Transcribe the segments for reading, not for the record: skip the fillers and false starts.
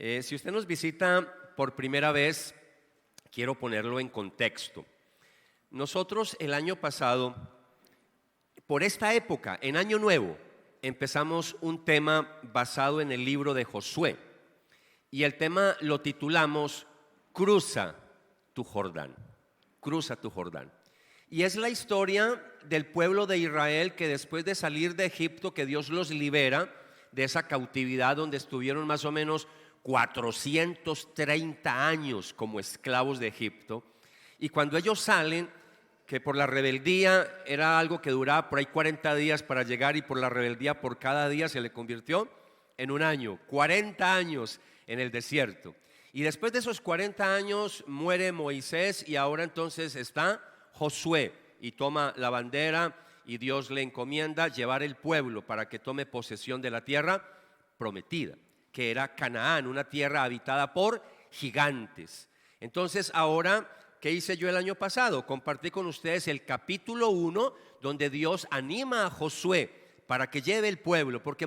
Si usted nos visita por primera vez, quiero ponerlo en contexto. Nosotros el año pasado, por esta época, en Año Nuevo, empezamos un tema basado en el libro de Josué. Y el tema lo titulamos Cruza tu Jordán. Cruza tu Jordán. Y es la historia del pueblo de Israel que después de salir de Egipto, que Dios los libera de esa cautividad donde estuvieron más o menos 430 años como esclavos de Egipto. Y cuando ellos salen, que por la rebeldía era algo que duraba por ahí 40 días para llegar, y por la rebeldía por cada día se le convirtió en un año, 40 años en el desierto. Y después de esos 40 años muere Moisés, y ahora entonces está Josué y toma la bandera, y Dios le encomienda llevar el pueblo para que tome posesión de la tierra prometida, que era Canaán, una tierra habitada por gigantes. Entonces ahora, ¿qué hice yo el año pasado? Compartí con ustedes el capítulo 1, donde Dios anima a Josué para que lleve el pueblo, porque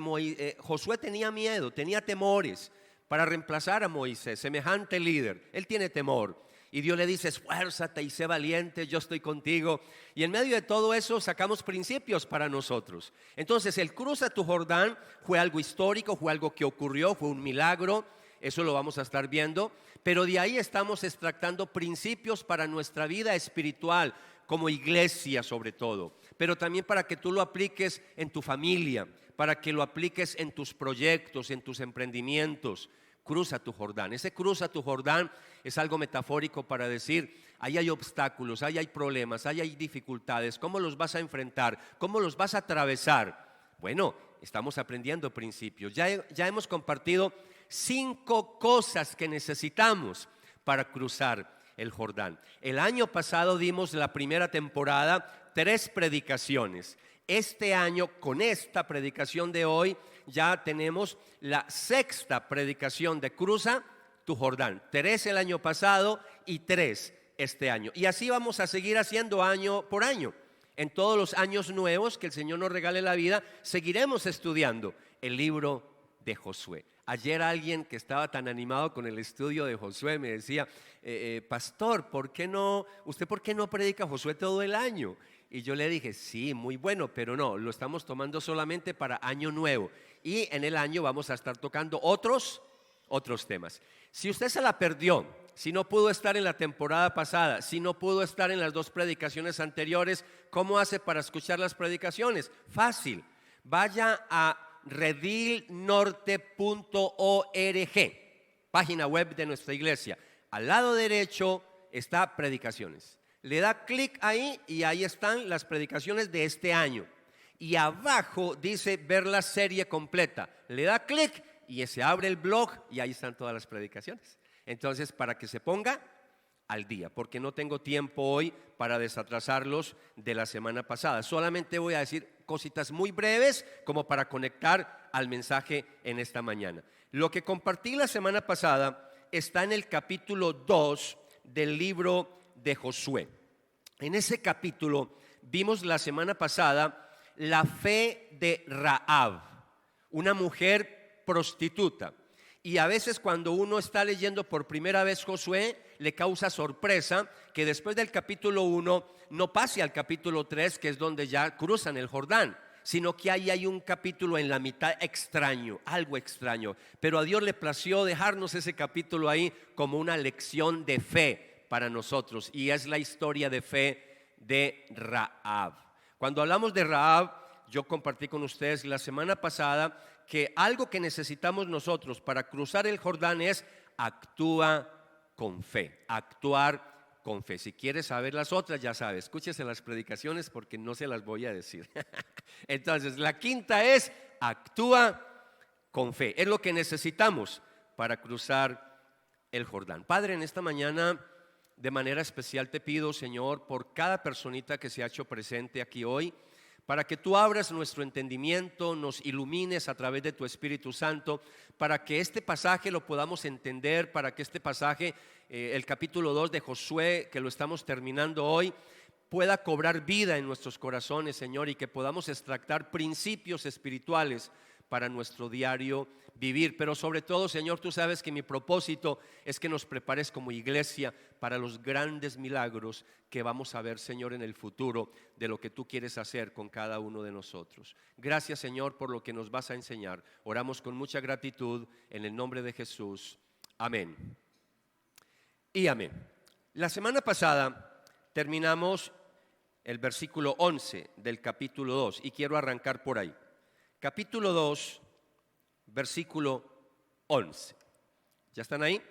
Josué tenía miedo, tenía temores para reemplazar a Moisés, semejante líder. Él tiene temor. Y Dios le dice: esfuérzate y sé valiente, yo estoy contigo. Y en medio de todo eso sacamos principios para nosotros. Entonces el Cruza tu Jordán fue algo histórico, fue algo que ocurrió, fue un milagro. Eso lo vamos a estar viendo. Pero de ahí estamos extractando principios para nuestra vida espiritual, como iglesia sobre todo. Pero también para que tú lo apliques en tu familia, para que lo apliques en tus proyectos, en tus emprendimientos. Cruza tu Jordán. Ese cruza tu Jordán es algo metafórico para decir: ahí hay obstáculos, ahí hay problemas, ahí hay dificultades. ¿Cómo los vas a enfrentar? ¿Cómo los vas a atravesar? Bueno, estamos aprendiendo principios. Ya hemos compartido 5 cosas que necesitamos para cruzar el Jordán. El año pasado dimos la primera temporada 3 predicaciones. Este año, con esta predicación de hoy, ya tenemos la 6ª predicación de Cruza tu Jordán. 3 el año pasado y 3 este año. Y así vamos a seguir haciendo año por año. En todos los años nuevos que el Señor nos regale la vida, seguiremos estudiando el libro de Josué. Ayer alguien que estaba tan animado con el estudio de Josué me decía: pastor, ¿usted por qué no predica Josué todo el año? Y yo le dije: sí, muy bueno, pero no, lo estamos tomando solamente para año nuevo. Y en el año vamos a estar tocando otros temas. Si usted se la perdió, si no pudo estar en la temporada pasada, si no pudo estar en las 2 predicaciones anteriores, ¿cómo hace para escuchar las predicaciones? Fácil, vaya a redilnorte.org, página web de nuestra iglesia. Al lado derecho está predicaciones. Le da clic ahí y ahí están las predicaciones de este año. Y abajo dice ver la serie completa. Le da clic y se abre el blog y ahí están todas las predicaciones. Entonces, para que se ponga al día, porque no tengo tiempo hoy para desatrasarlos de la semana pasada. Solamente voy a decir cositas muy breves como para conectar al mensaje en esta mañana. Lo que compartí la semana pasada está en el capítulo 2 del libro de Josué. En ese capítulo vimos la semana pasada la fe de Rahab, una mujer prostituta. Y a veces cuando uno está leyendo por primera vez Josué, le causa sorpresa que después del capítulo 1 no pase al capítulo 3, que es donde ya cruzan el Jordán, sino que ahí hay un capítulo en la mitad extraño, algo extraño. Pero a Dios le plació dejarnos ese capítulo ahí como una lección de fe para nosotros, y es la historia de fe de Rahab. Cuando hablamos de Rahab, yo compartí con ustedes la semana pasada que algo que necesitamos nosotros para cruzar el Jordán es actuar con fe. Si quieres saber las otras, ya sabes, escúchese las predicaciones porque no se las voy a decir. Entonces, la 5ª es actúa con fe. Es lo que necesitamos para cruzar el Jordán. Padre, en esta mañana, de manera especial te pido, Señor, por cada personita que se ha hecho presente aquí hoy, para que tú abras nuestro entendimiento, nos ilumines a través de tu Espíritu Santo, para que este pasaje lo podamos entender, para que este pasaje, el capítulo 2 de Josué, que lo estamos terminando hoy, pueda cobrar vida en nuestros corazones, Señor, y que podamos extractar principios espirituales para nuestro diario vivir. Pero sobre todo, Señor, tú sabes que mi propósito es que nos prepares como iglesia para los grandes milagros que vamos a ver, Señor, en el futuro, de lo que tú quieres hacer con cada uno de nosotros. Gracias, Señor, por lo que nos vas a enseñar. Oramos con mucha gratitud en el nombre de Jesús. Amén. Y amén. La semana pasada terminamos el versículo 11 del capítulo 2 y quiero arrancar por ahí. Capítulo 2, versículo 11. ¿Ya están ahí?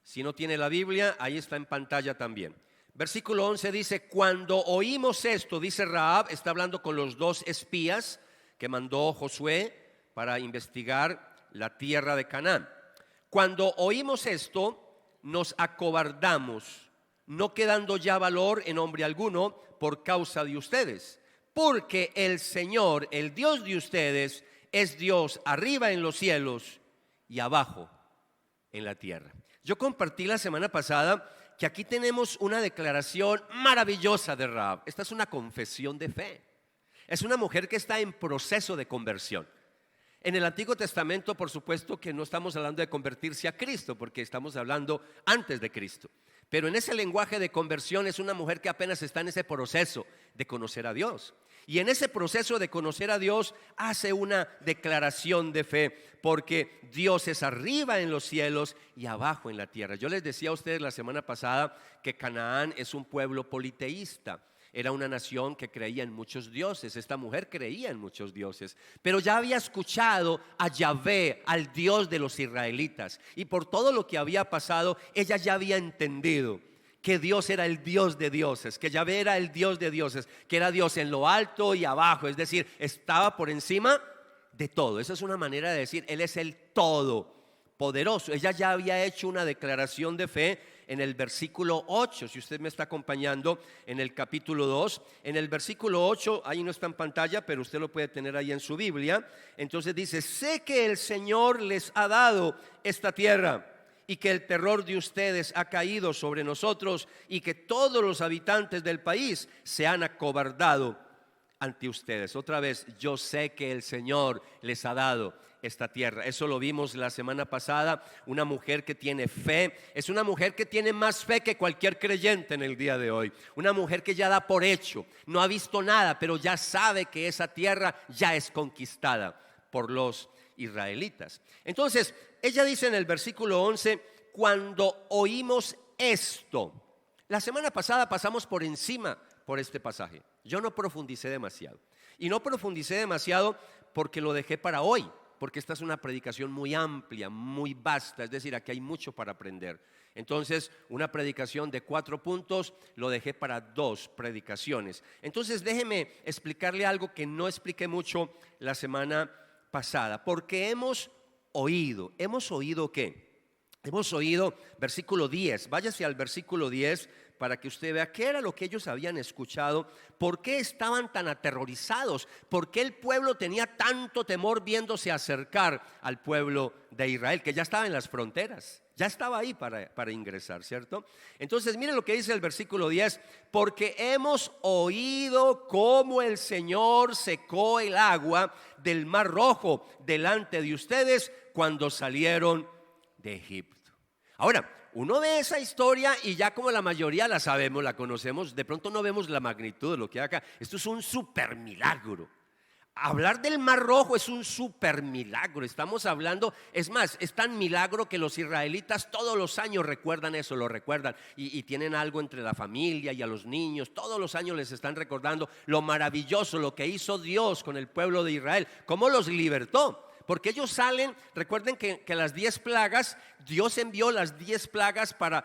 Si no tiene la Biblia, ahí está en pantalla también. Versículo 11 dice: cuando oímos esto, dice Rahab, está hablando con los dos espías que mandó Josué para investigar la tierra de Canaán. Cuando oímos esto, nos acobardamos, no quedando ya valor en hombre alguno por causa de ustedes, porque el Señor, el Dios de ustedes, es Dios arriba en los cielos y abajo en la tierra. Yo compartí la semana pasada que aquí tenemos una declaración maravillosa de Rahab. Esta es una confesión de fe. Es una mujer que está en proceso de conversión. En el Antiguo Testamento, por supuesto que no estamos hablando de convertirse a Cristo, porque estamos hablando antes de Cristo. Pero en ese lenguaje de conversión es una mujer que apenas está en ese proceso de conocer a Dios. Y en ese proceso de conocer a Dios hace una declaración de fe, porque Dios es arriba en los cielos y abajo en la tierra. Yo les decía a ustedes la semana pasada que Canaán es un pueblo politeísta. Era una nación que creía en muchos dioses. Esta mujer creía en muchos dioses, pero ya había escuchado a Yahvé, al Dios de los israelitas. Y por todo lo que había pasado, ella ya había entendido que Dios era el Dios de dioses, que Yahvé era el Dios de dioses, que era Dios en lo alto y abajo, es decir, estaba por encima de todo. Esa es una manera de decir, Él es el todopoderoso. Ella ya había hecho una declaración de fe en el versículo 8, si usted me está acompañando en el capítulo 2, en el versículo 8, ahí no está en pantalla, pero usted lo puede tener ahí en su Biblia. Entonces dice: sé que el Señor les ha dado esta tierra y que el terror de ustedes ha caído sobre nosotros y que todos los habitantes del país se han acobardado ante ustedes. Otra vez, yo sé que el Señor les ha dado esta tierra. Eso lo vimos la semana pasada. Una mujer que tiene fe es una mujer que tiene más fe que cualquier creyente en el día de hoy. Una mujer que ya da por hecho, no ha visto nada, pero ya sabe que esa tierra ya es conquistada por los israelitas. Entonces, ella dice en el versículo 11: cuando oímos esto. La semana pasada pasamos por encima por este pasaje. Yo no profundicé demasiado. Y no profundicé demasiado porque lo dejé para hoy, porque esta es una predicación muy amplia, muy vasta, es decir, aquí hay mucho para aprender. Entonces, una predicación de 4 puntos lo dejé para 2 predicaciones. Entonces, déjeme explicarle algo que no expliqué mucho la semana pasada, porque hemos oído ¿qué? Hemos oído, versículo 10, váyase al versículo 10 para que usted vea qué era lo que ellos habían escuchado, por qué estaban tan aterrorizados, por qué el pueblo tenía tanto temor viéndose acercar al pueblo de Israel, que ya estaba en las fronteras, ya estaba ahí para ingresar, ¿cierto? Entonces miren lo que dice el versículo 10, porque hemos oído cómo el Señor secó el agua del Mar Rojo delante de ustedes cuando salieron de Egipto. Ahora, uno ve esa historia y ya como la mayoría la sabemos, la conocemos, de pronto no vemos la magnitud de lo que hay acá. Esto es un super milagro. Hablar del Mar Rojo es un super milagro. Estamos hablando, es más, es tan milagro que los israelitas todos los años recuerdan eso, lo recuerdan y tienen algo entre la familia y a los niños. Todos los años les están recordando lo maravilloso, lo que hizo Dios con el pueblo de Israel, cómo los libertó. Porque ellos salen, recuerden que las 10 plagas, Dios envió las 10 plagas para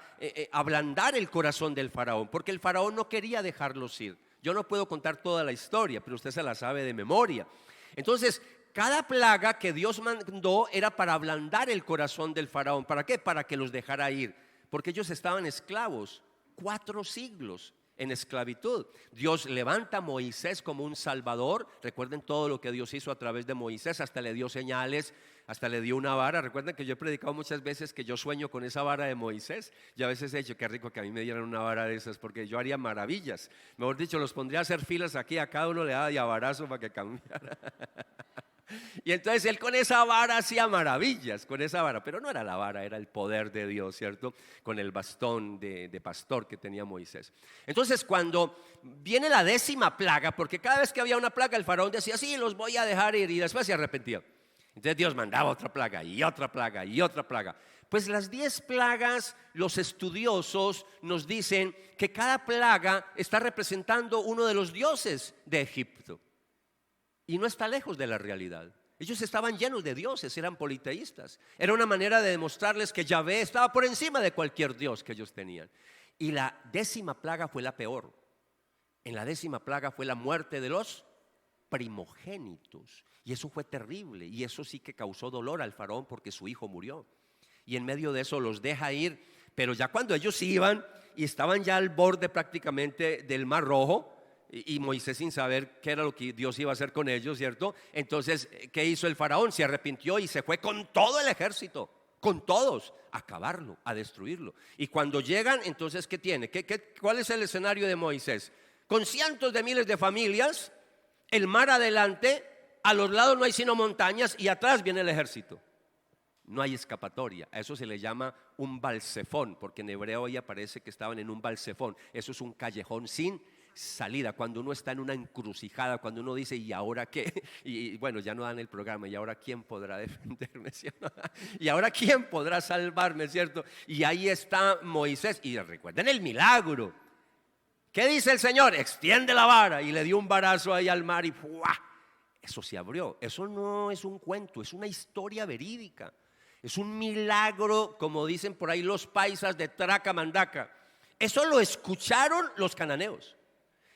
ablandar el corazón del faraón, porque el faraón no quería dejarlos ir. Yo no puedo contar toda la historia, pero usted se la sabe de memoria. Entonces, cada plaga que Dios mandó era para ablandar el corazón del faraón. ¿Para qué? Para que los dejara ir, porque ellos estaban esclavos 4 siglos. En esclavitud. Dios levanta a Moisés como un salvador. Recuerden todo lo que Dios hizo a través de Moisés. Hasta le dio señales, hasta le dio una vara. Recuerden que yo he predicado muchas veces que yo sueño con esa vara de Moisés. Y a veces he dicho, qué rico que a mí me dieran una vara de esas, porque yo haría maravillas. Mejor dicho, los pondría a hacer filas aquí, a cada uno le daba llavarazo para que cambiara. Y entonces él con esa vara hacía maravillas, con esa vara, pero no era la vara, era el poder de Dios, ¿cierto? Con el bastón de pastor que tenía Moisés. Entonces cuando viene la 10ª plaga, porque cada vez que había una plaga el faraón decía, sí, los voy a dejar ir, y después se arrepentía. Entonces Dios mandaba otra plaga y otra plaga y otra plaga. Pues las 10 plagas, los estudiosos nos dicen que cada plaga está representando uno de los dioses de Egipto. Y no está lejos de la realidad. Ellos estaban llenos de dioses, eran politeístas. Era una manera de demostrarles que Yahvé estaba por encima de cualquier dios que ellos tenían. Y la 10ª plaga fue la peor. En la 10ª plaga fue la muerte de los primogénitos. Y eso fue terrible. Y eso sí que causó dolor al faraón porque su hijo murió. Y en medio de eso los deja ir. Pero ya cuando ellos iban y estaban ya al borde prácticamente del Mar Rojo, y Moisés sin saber qué era lo que Dios iba a hacer con ellos, ¿cierto? Entonces, ¿qué hizo el faraón? Se arrepintió y se fue con todo el ejército, con todos, a acabarlo, a destruirlo. Y cuando llegan, entonces, ¿qué tiene? ¿Cuál es el escenario de Moisés? Con cientos de miles de familias, el mar adelante, a los lados no hay sino montañas y atrás viene el ejército. No hay escapatoria. A eso se le llama un balsefón, porque en hebreo ahí aparece que estaban en un balsefón. Eso es un callejón sin salida, cuando uno está en una encrucijada, cuando uno dice, ¿y ahora qué? Y bueno, ya no dan el programa, ¿y ahora quién podrá defenderme? ¿Cierto? ¿Y ahora quién podrá salvarme? ¿Cierto? Y ahí está Moisés, y recuerden el milagro. ¿Qué dice el Señor? Extiende la vara, y le dio un varazo ahí al mar y ¡fua! Eso se abrió. Eso no es un cuento, es una historia verídica. Es un milagro, como dicen por ahí los paisas de Tracamandaca. Eso lo escucharon los cananeos.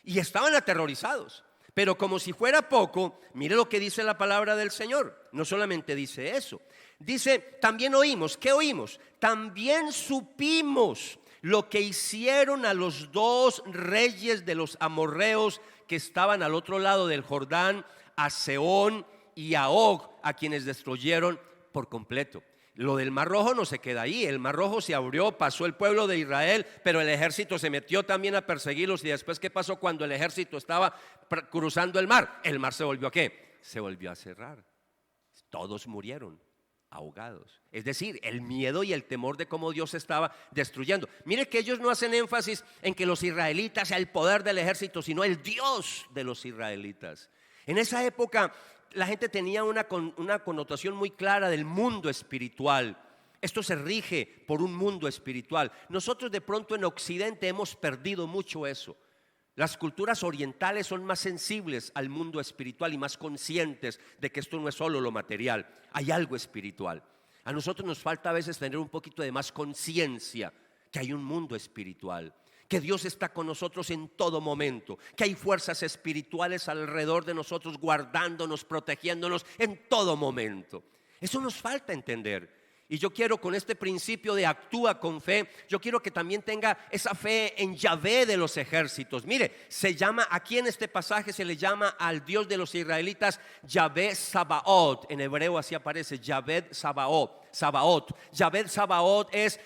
Y estaban aterrorizados. Pero como si fuera poco, mire lo que dice la palabra del Señor. No solamente dice eso. Dice, también oímos. ¿Qué oímos? También supimos lo que hicieron a los 2 reyes de los amorreos que estaban al otro lado del Jordán, a Sehón y a Og, a quienes destruyeron por completo. Lo del Mar Rojo no se queda ahí. El Mar Rojo se abrió, pasó el pueblo de Israel, pero el ejército se metió también a perseguirlos. Y después, ¿qué pasó cuando el ejército estaba cruzando el mar? El mar se volvió ¿a qué? Se volvió a cerrar. Todos murieron ahogados. Es decir, el miedo y el temor de cómo Dios estaba destruyendo. Mire que ellos no hacen énfasis en que los israelitas sea el poder del ejército, sino el Dios de los israelitas. En esa época la gente tenía una connotación muy clara del mundo espiritual. Esto se rige por un mundo espiritual. Nosotros de pronto en Occidente hemos perdido mucho eso. Las culturas orientales son más sensibles al mundo espiritual y más conscientes de que esto no es solo lo material. Hay algo espiritual. A nosotros nos falta a veces tener un poquito de más conciencia que hay un mundo espiritual, que Dios está con nosotros en todo momento, que hay fuerzas espirituales alrededor de nosotros guardándonos, protegiéndonos en todo momento. Eso nos falta entender. Y yo quiero con este principio de actúa con fe, yo quiero que también tenga esa fe en Yahvé de los ejércitos. Mire, se llama, aquí en este pasaje se le llama al Dios de los israelitas Yahvé Sabaoth. En hebreo así aparece, Yahvé Sabaoth. Yahvé Sabaoth es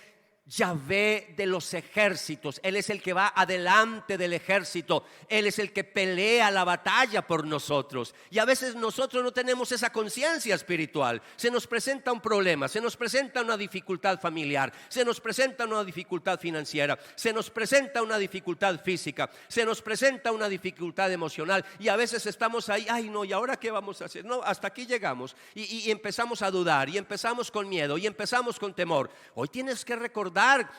Yahvé de los ejércitos. Él es el que va adelante del ejército. Él es el que pelea la batalla por nosotros. Y a veces nosotros no tenemos esa conciencia espiritual. Se nos presenta un problema, se nos presenta una dificultad familiar, se nos presenta una dificultad financiera, se nos presenta una dificultad física, se nos presenta una dificultad emocional. Y a veces estamos ahí, ay no, ¿y ahora qué vamos a hacer? No, hasta aquí llegamos y empezamos a dudar, y empezamos con miedo, y empezamos con temor. Hoy tienes que recordar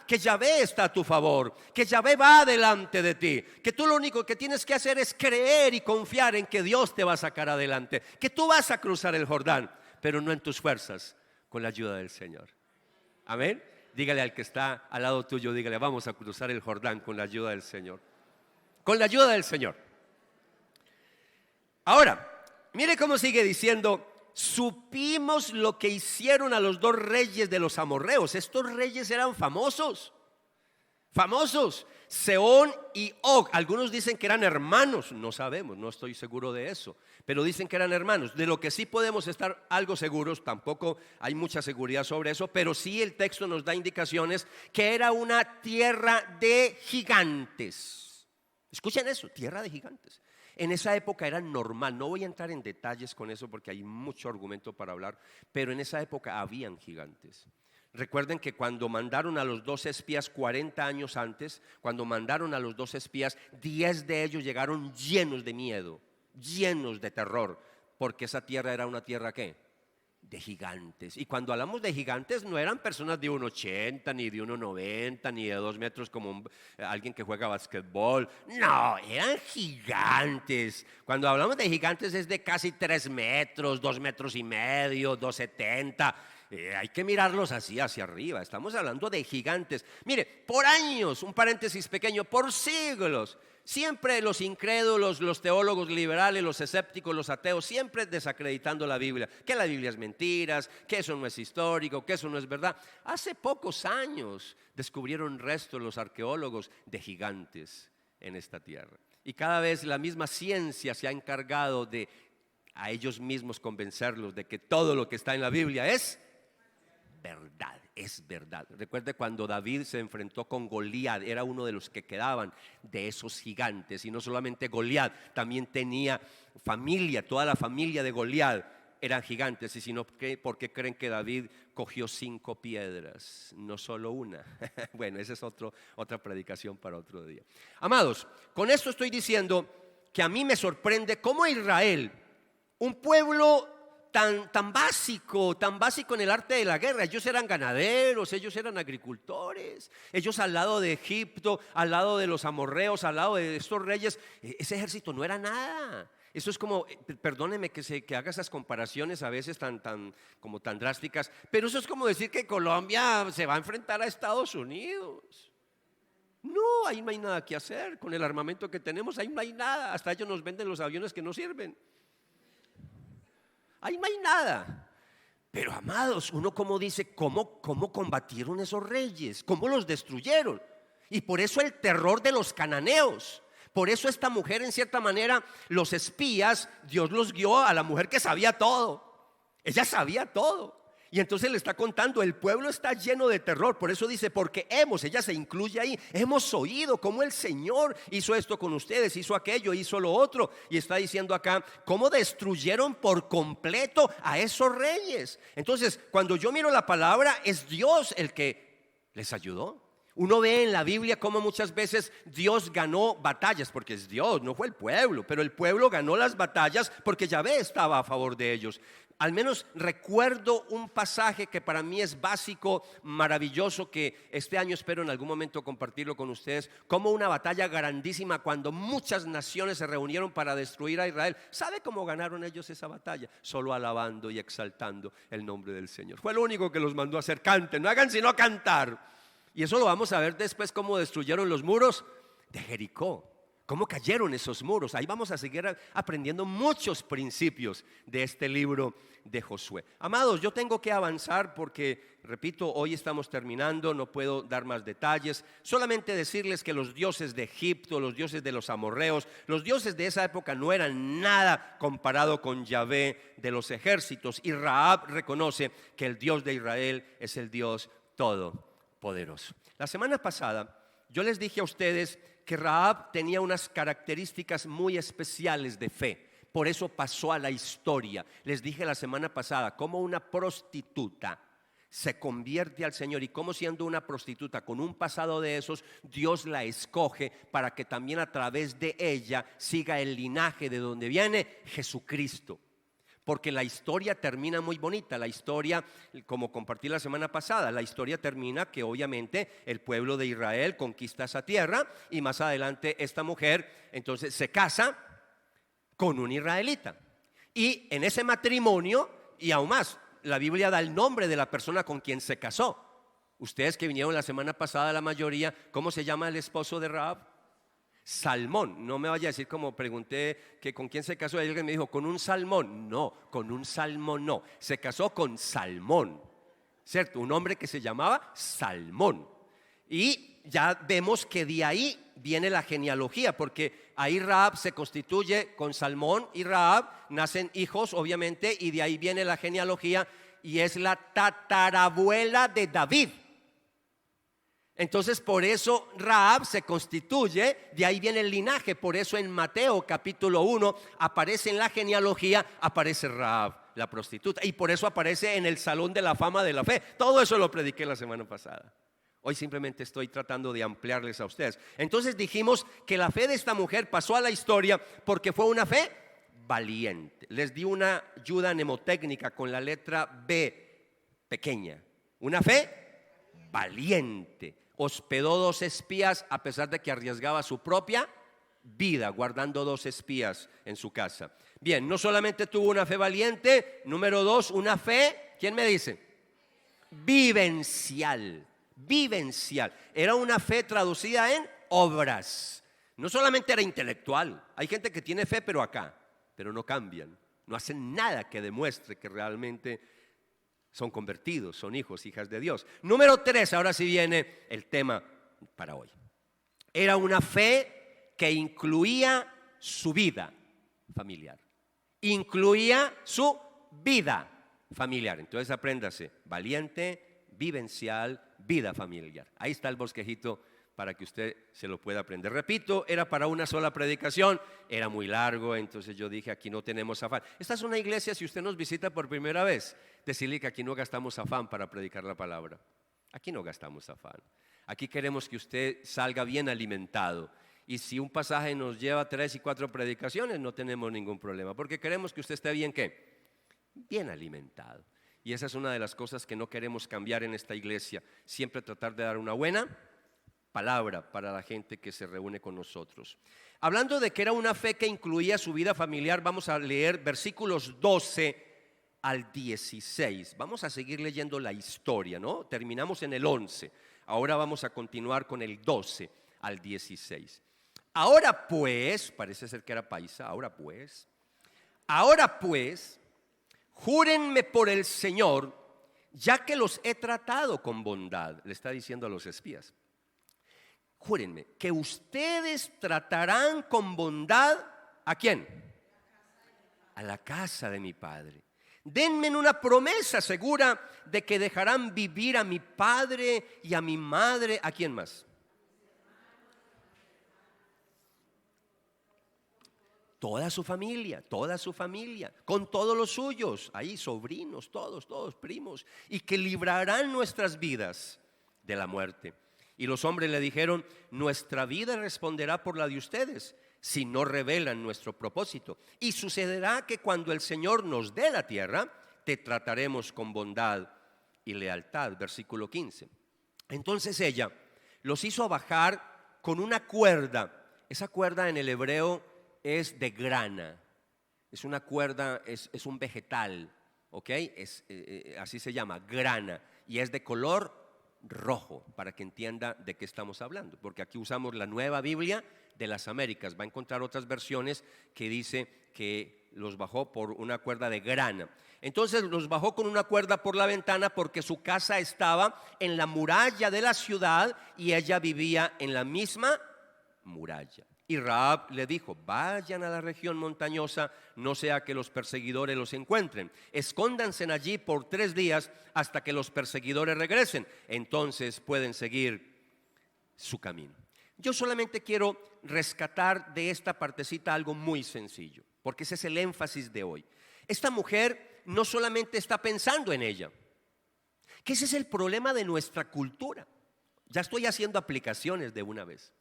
que Yahvé está a tu favor, que Yahvé va delante de ti, que tú lo único que tienes que hacer es creer y confiar en que Dios te va a sacar adelante, que tú vas a cruzar el Jordán, pero no en tus fuerzas, con la ayuda del Señor. Amén. Dígale al que está al lado tuyo, dígale, vamos a cruzar el Jordán con la ayuda del Señor. Con la ayuda del Señor. Ahora, mire cómo sigue diciendo. Supimos lo que hicieron a los 2 reyes de los amorreos. Estos reyes eran famosos. Sehón y Og. Algunos dicen que eran hermanos. No sabemos, no estoy seguro de eso, pero dicen que eran hermanos. De lo que sí podemos estar algo seguros, tampoco hay mucha seguridad sobre eso, pero sí el texto nos da indicaciones que era una tierra de gigantes. Escuchen eso, tierra de gigantes. En esa época era normal, no voy a entrar en detalles con eso porque hay mucho argumento para hablar, pero en esa época habían gigantes. Recuerden que cuando mandaron a los 12 espías 40 años antes, cuando mandaron a los 12 espías, 10 de ellos llegaron llenos de miedo, llenos de terror, porque esa tierra era una tierra ¿qué? De gigantes. Y cuando hablamos de gigantes no eran personas de 1,80 ni de 1,90 ni de 2 metros como alguien que juega basquetbol. No, eran gigantes. Cuando hablamos de gigantes es de casi 3 metros, 2 metros y medio, 2,70. Hay que mirarlos así hacia arriba. Estamos hablando de gigantes. Mire, por años, un paréntesis pequeño, por siglos, siempre los incrédulos, los teólogos liberales, los escépticos, los ateos, siempre desacreditando la Biblia. Que la Biblia es mentiras, que eso no es histórico, que eso no es verdad. Hace pocos años descubrieron restos los arqueólogos de gigantes en esta tierra. Y cada vez la misma ciencia se ha encargado de a ellos mismos convencerlos de que todo lo que está en la Biblia es verdad, es verdad. Recuerde cuando David se enfrentó con Goliat, era uno de los que quedaban de esos gigantes. Y no solamente Goliat, también tenía familia, toda la familia de Goliat eran gigantes. Y sino que, ¿por qué creen que David cogió 5 piedras? No solo una. Bueno, esa es otra predicación para otro día. Amados, con esto estoy diciendo que a mí me sorprende cómo Israel, un pueblo tan básico en el arte de la guerra. Ellos eran ganaderos, ellos eran agricultores. Ellos al lado de Egipto, al lado de los amorreos, al lado de estos reyes, ese ejército no era nada. Eso es como, perdóneme que haga esas comparaciones a veces tan drásticas, pero eso es como decir que Colombia se va a enfrentar a Estados Unidos. No, ahí no hay nada que hacer. Con el armamento que tenemos, ahí no hay nada. Hasta ellos nos venden los aviones que no sirven. Ahí no hay nada. Pero amados, uno como dice, ¿cómo combatieron esos reyes? ¿Cómo los destruyeron? Y por eso el terror de los cananeos. Por eso esta mujer, en cierta manera, los espías, Dios los guió a la mujer que sabía todo. Ella sabía todo. Y entonces le está contando, el pueblo está lleno de terror. Por eso dice, porque ella se incluye ahí, hemos oído cómo el Señor hizo esto con ustedes, hizo aquello, hizo lo otro. Y está diciendo acá, cómo destruyeron por completo a esos reyes. Entonces, cuando yo miro la palabra, es Dios el que les ayudó. Uno ve en la Biblia cómo muchas veces Dios ganó batallas, porque es Dios, no fue el pueblo, pero el pueblo ganó las batallas porque Yahvé estaba a favor de ellos. Al menos recuerdo un pasaje que para mí es básico, maravilloso, que este año espero en algún momento compartirlo con ustedes, como una batalla grandísima cuando muchas naciones se reunieron para destruir a Israel. ¿Sabe cómo ganaron ellos esa batalla? Solo alabando y exaltando el nombre del Señor. Fue lo único que los mandó a hacer, canten, no hagan sino cantar. Y eso lo vamos a ver después, cómo destruyeron los muros de Jericó. ¿Cómo cayeron esos muros? Ahí vamos a seguir aprendiendo muchos principios de este libro de Josué. Amados, yo tengo que avanzar porque, repito, hoy estamos terminando, no puedo dar más detalles. Solamente decirles que los dioses de Egipto, los dioses de los amorreos, los dioses de esa época no eran nada comparado con Yahvé de los ejércitos. Y Rahab reconoce que el Dios de Israel es el Dios todopoderoso. La semana pasada yo les dije a ustedes que Rahab tenía unas características muy especiales de fe. Por eso pasó a la historia. Les dije la semana pasada cómo una prostituta se convierte al Señor y cómo, siendo una prostituta con un pasado de esos, Dios la escoge para que también a través de ella siga el linaje de donde viene Jesucristo. Porque la historia termina muy bonita. La historia, como compartí la semana pasada, la historia termina que obviamente el pueblo de Israel conquista esa tierra y más adelante esta mujer entonces se casa con un israelita. Y en ese matrimonio, y aún más, la Biblia da el nombre de la persona con quien se casó. Ustedes que vinieron la semana pasada, la mayoría, ¿cómo se llama el esposo de Rahab? Salmón. No me vaya a decir, como pregunté que con quién se casó, alguien me dijo con un salmón. No, con un salmón no, se casó con Salmón, ¿cierto? Un hombre que se llamaba Salmón. Y ya vemos que de ahí viene la genealogía, porque ahí Rahab se constituye con Salmón y Rahab, nacen hijos obviamente, y de ahí viene la genealogía y es la tatarabuela de David. Entonces por eso Rahab se constituye, de ahí viene el linaje. Por eso en Mateo capítulo 1 aparece en la genealogía, aparece Rahab, la prostituta. Y por eso aparece en el Salón de la Fama de la Fe. Todo eso lo prediqué la semana pasada. Hoy simplemente estoy tratando de ampliarles a ustedes. Entonces dijimos que la fe de esta mujer pasó a la historia porque fue una fe valiente. Les di una ayuda mnemotécnica con la letra B pequeña. Una fe valiente. Hospedó 2 espías a pesar de que arriesgaba su propia vida, guardando 2 espías en su casa. Bien, no solamente tuvo una fe valiente, número 2, una fe, ¿quién me dice? Vivencial. Vivencial. Era una fe traducida en obras. No solamente era intelectual. Hay gente que tiene fe pero acá, pero no cambian, no hacen nada que demuestre que realmente son convertidos, son hijos, hijas de Dios. Número 3, ahora sí viene el tema para hoy. Era una fe que incluía su vida familiar. Incluía su vida familiar. Entonces apréndase, valiente, vivencial, vida familiar. Ahí está el bosquejito para que usted se lo pueda aprender. Repito, era para una sola predicación, era muy largo, entonces yo dije, aquí no tenemos afán. Esta es una iglesia, si usted nos visita por primera vez, decirle que aquí no gastamos afán para predicar la palabra. Aquí no gastamos afán. Aquí queremos que usted salga bien alimentado. Y si un pasaje nos lleva 3 y 4 predicaciones, no tenemos ningún problema, porque queremos que usted esté bien, ¿qué? Bien alimentado. Y esa es una de las cosas que no queremos cambiar en esta iglesia. Siempre tratar de dar una buena palabra para la gente que se reúne con nosotros. Hablando de que era una fe que incluía su vida familiar, vamos a leer versículos 12 al 16. Vamos a seguir leyendo la historia, ¿no? Terminamos en el 11. Ahora vamos a continuar con el 12 al 16. Ahora pues, parece ser que era paisa, ahora pues, júrenme por el Señor, ya que los he tratado con bondad, le está diciendo a los espías. Júrenme que ustedes tratarán con bondad ¿a quién? A la casa de mi padre. Denme una promesa segura de que dejarán vivir a mi padre y a mi madre. ¿A quién más? Toda su familia, con todos los suyos, ahí sobrinos, todos primos, y que librarán nuestras vidas de la muerte. Y los hombres le dijeron, nuestra vida responderá por la de ustedes, si no revelan nuestro propósito. Y sucederá que cuando el Señor nos dé la tierra, te trataremos con bondad y lealtad. Versículo 15. Entonces ella los hizo bajar con una cuerda. Esa cuerda en el hebreo es de grana. Es una cuerda, es un vegetal, ¿ok? Así se llama, grana. Y es de color rojo, para que entienda de qué estamos hablando, porque aquí usamos la Nueva Biblia de las Américas. Va a encontrar otras versiones que dice que los bajó por una cuerda de grana. Entonces los bajó con una cuerda por la ventana porque su casa estaba en la muralla de la ciudad y ella vivía en la misma muralla. Y Rahab le dijo, vayan a la región montañosa, no sea que los perseguidores los encuentren. Escóndanse allí por 3 días hasta que los perseguidores regresen. Entonces pueden seguir su camino. Yo solamente quiero rescatar de esta partecita algo muy sencillo, porque ese es el énfasis de hoy. Esta mujer no solamente está pensando en ella, que ese es el problema de nuestra cultura. Ya estoy haciendo aplicaciones de una vez.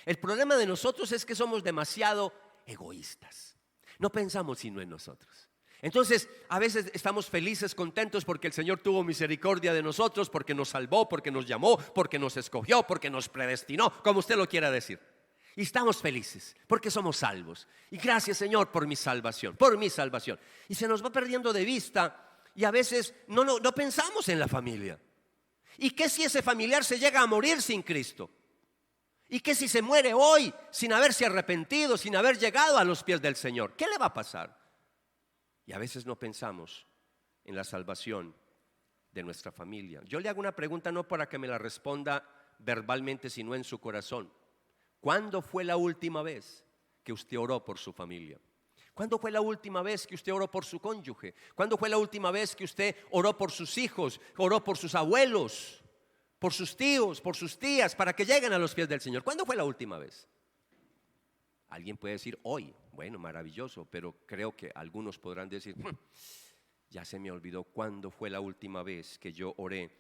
El problema de nosotros es que somos demasiado egoístas. No pensamos sino en nosotros. Entonces, a veces estamos felices, contentos porque el Señor tuvo misericordia de nosotros, porque nos salvó, porque nos llamó, porque nos escogió, porque nos predestinó, como usted lo quiera decir. Y estamos felices porque somos salvos. Y gracias, Señor, por mi salvación, por mi salvación. Y se nos va perdiendo de vista y a veces no pensamos en la familia. ¿Y qué si ese familiar se llega a morir sin Cristo? ¿Y qué si se muere hoy sin haberse arrepentido, sin haber llegado a los pies del Señor? ¿Qué le va a pasar? Y a veces no pensamos en la salvación de nuestra familia. Yo le hago una pregunta no para que me la responda verbalmente, sino en su corazón. ¿Cuándo fue la última vez que usted oró por su familia? ¿Cuándo fue la última vez que usted oró por su cónyuge? ¿Cuándo fue la última vez que usted oró por sus hijos, oró por sus abuelos? por sus tíos, por sus tías, para que lleguen a los pies del Señor. ¿Cuándo fue la última vez? Alguien puede decir hoy. Bueno, maravilloso, pero creo que algunos podrán decir, ya se me olvidó cuándo fue la última vez que yo oré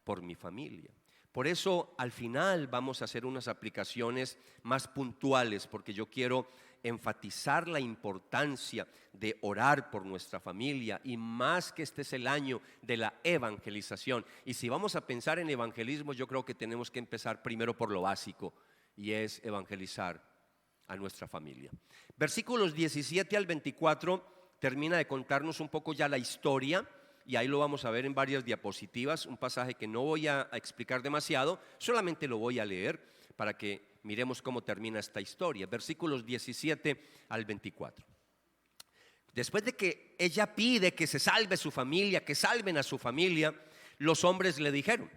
por mi familia. Por eso al final vamos a hacer unas aplicaciones más puntuales, porque yo quiero enfatizar la importancia de orar por nuestra familia, y más que este es el año de la evangelización. Y si vamos a pensar en evangelismo, yo creo que tenemos que empezar primero por lo básico, y es evangelizar a nuestra familia. Versículos 17 al 24 termina de contarnos un poco ya la historia, y ahí lo vamos a ver en varias diapositivas, un pasaje que no voy a explicar demasiado, solamente lo voy a leer para que miremos cómo termina esta historia. Versículos 17 al 24. Después de que ella pide que se salve su familia, que salven a su familia, los hombres le dijeron: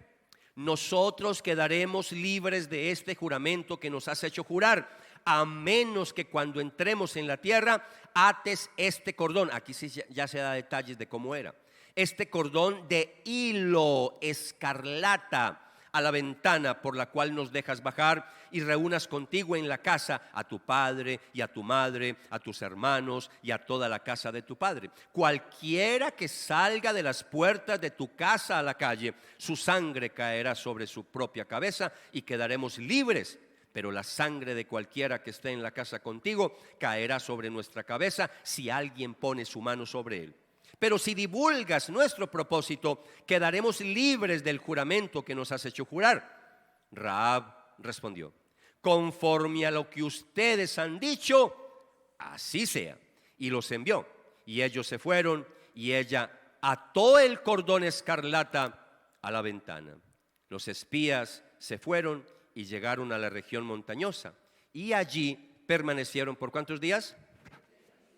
nosotros quedaremos libres de este juramento que nos has hecho jurar, a menos que cuando entremos en la tierra ates este cordón. Aquí sí ya se da detalles de cómo era. Este cordón de hilo escarlata a la ventana por la cual nos dejas bajar, y reúnas contigo en la casa a tu padre y a tu madre, a tus hermanos y a toda la casa de tu padre. Cualquiera que salga de las puertas de tu casa a la calle, su sangre caerá sobre su propia cabeza y quedaremos libres. Pero la sangre de cualquiera que esté en la casa contigo caerá sobre nuestra cabeza si alguien pone su mano sobre él. Pero si divulgas nuestro propósito, quedaremos libres del juramento que nos has hecho jurar. Rahab respondió: conforme a lo que ustedes han dicho, así sea. Y los envió. Y ellos se fueron, y ella ató el cordón escarlata a la ventana. Los espías se fueron y llegaron a la región montañosa, y allí permanecieron ¿por cuántos días?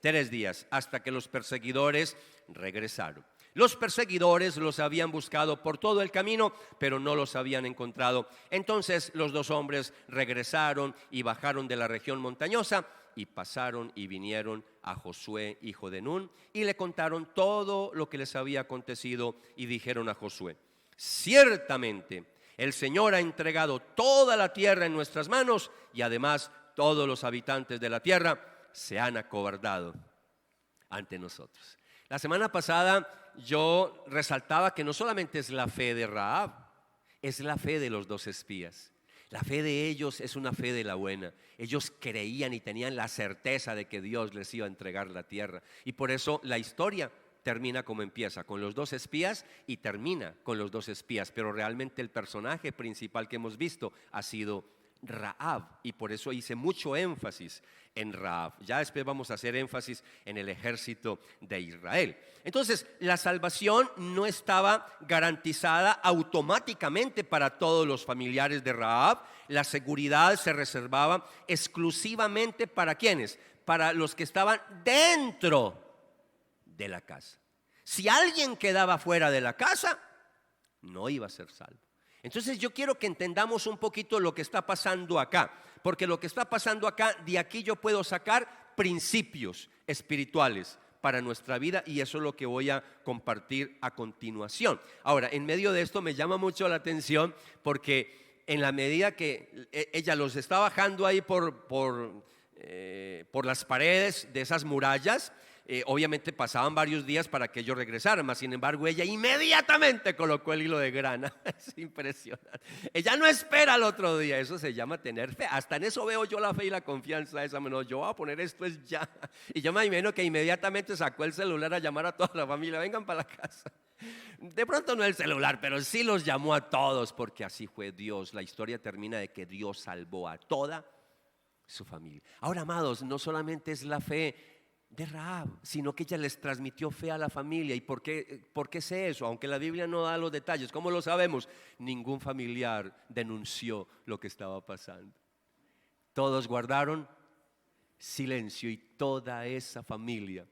3 días, hasta que los perseguidores regresaron. Los perseguidores los habían buscado por todo el camino, pero no los habían encontrado. Entonces los 2 hombres regresaron y bajaron de la región montañosa, y pasaron y vinieron a Josué, hijo de Nun, y le contaron todo lo que les había acontecido, y dijeron a Josué: ciertamente el Señor ha entregado toda la tierra en nuestras manos, y además todos los habitantes de la tierra se han acobardado ante nosotros. La semana pasada yo resaltaba que no solamente es la fe de Rahab, es la fe de los 2 espías. La fe de ellos es una fe de la buena. Ellos creían y tenían la certeza de que Dios les iba a entregar la tierra, y por eso la historia termina como empieza, con los 2 espías, y termina con los 2 espías, pero realmente el personaje principal que hemos visto ha sido Rahab, y por eso hice mucho énfasis en Rahab. Ya después vamos a hacer énfasis en el ejército de Israel. Entonces, la salvación no estaba garantizada automáticamente para todos los familiares de Rahab. La seguridad se reservaba exclusivamente para ¿quiénes? Para los que estaban dentro de la casa. Si alguien quedaba fuera de la casa, no iba a ser salvo. Entonces yo quiero que entendamos un poquito lo que está pasando acá, porque lo que está pasando acá, de aquí yo puedo sacar principios espirituales para nuestra vida, y eso es lo que voy a compartir a continuación. Ahora, en medio de esto me llama mucho la atención, porque en la medida que ella los está bajando ahí por las paredes de esas murallas, obviamente pasaban varios días para que ellos regresaran, mas sin embargo ella inmediatamente colocó el hilo de grana. Es impresionante. Ella no espera al otro día. Eso se llama tener fe. Hasta en eso veo yo la fe y la confianza esa. No, yo voy a poner esto es ya. Y yo me imagino que inmediatamente sacó el celular a llamar a toda la familia: vengan para la casa. De pronto no el celular, pero sí los llamó a todos, porque así fue Dios. La historia termina de que Dios salvó a toda su familia. Ahora, amados, no solamente es la fe de Rahab, sino que ella les transmitió fe a la familia. ¿Y por qué sé eso? Aunque la Biblia no da los detalles. ¿Cómo lo sabemos? Ningún familiar denunció lo que estaba pasando. Todos guardaron silencio, y toda esa familia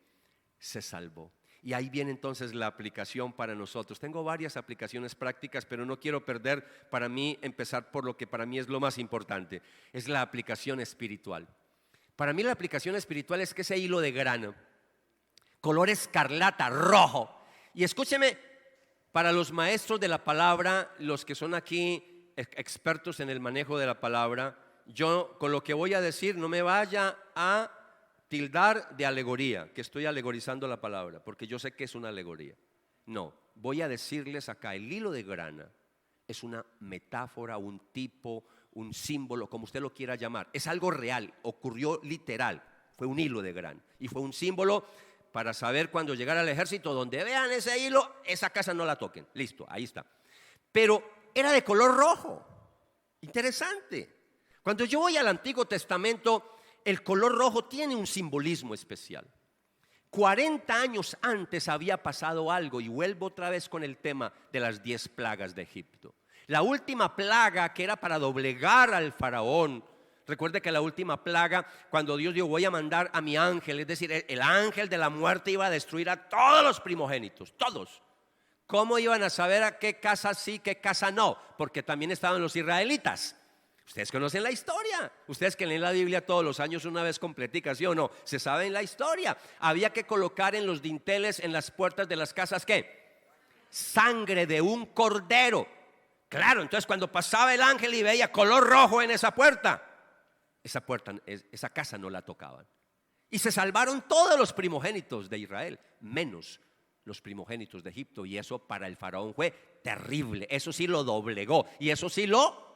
se salvó. Y ahí viene entonces la aplicación para nosotros. Tengo varias aplicaciones prácticas, pero no quiero perder, para mí, empezar por lo que para mí es lo más importante. Es la aplicación espiritual. Para mí la aplicación espiritual es que ese hilo de grano, color escarlata, rojo, y escúcheme, Para los maestros de la palabra, los que son aquí expertos en el manejo de la palabra, yo con lo que voy a decir no me vaya a tildar de alegoría, que estoy alegorizando la palabra, porque yo sé que es una alegoría. No, voy a decirles acá, el hilo de grana es una metáfora, un tipo, un símbolo, como usted lo quiera llamar. Es algo real, ocurrió literal, fue un hilo de grana y fue un símbolo para saber cuando llegara el ejército, donde vean ese hilo, esa casa no la toquen. Listo, ahí está. Pero era de color rojo. Interesante. Cuando yo voy al Antiguo Testamento, el color rojo tiene un simbolismo especial. 40 años antes había pasado algo, y vuelvo otra vez con el tema de las 10 plagas de Egipto. La última plaga, que era para doblegar al faraón. Recuerde que la última plaga, cuando Dios dijo: voy a mandar a mi ángel, es decir, el ángel de la muerte iba a destruir a todos los primogénitos, todos. ¿Cómo iban a saber a qué casa sí, qué casa no? Porque también estaban los israelitas. Ustedes conocen la historia. Ustedes que leen la Biblia todos los años una vez completica, ¿sí o no? Se saben la historia. Había que colocar en los dinteles, en las puertas de las casas, ¿qué? Sangre de un cordero. Claro, entonces cuando pasaba el ángel y veía color rojo en esa puerta, esa casa no la tocaban. Y se salvaron todos los primogénitos de Israel, menos los primogénitos de Egipto. Y eso para el faraón fue terrible. Eso sí lo doblegó y eso sí lo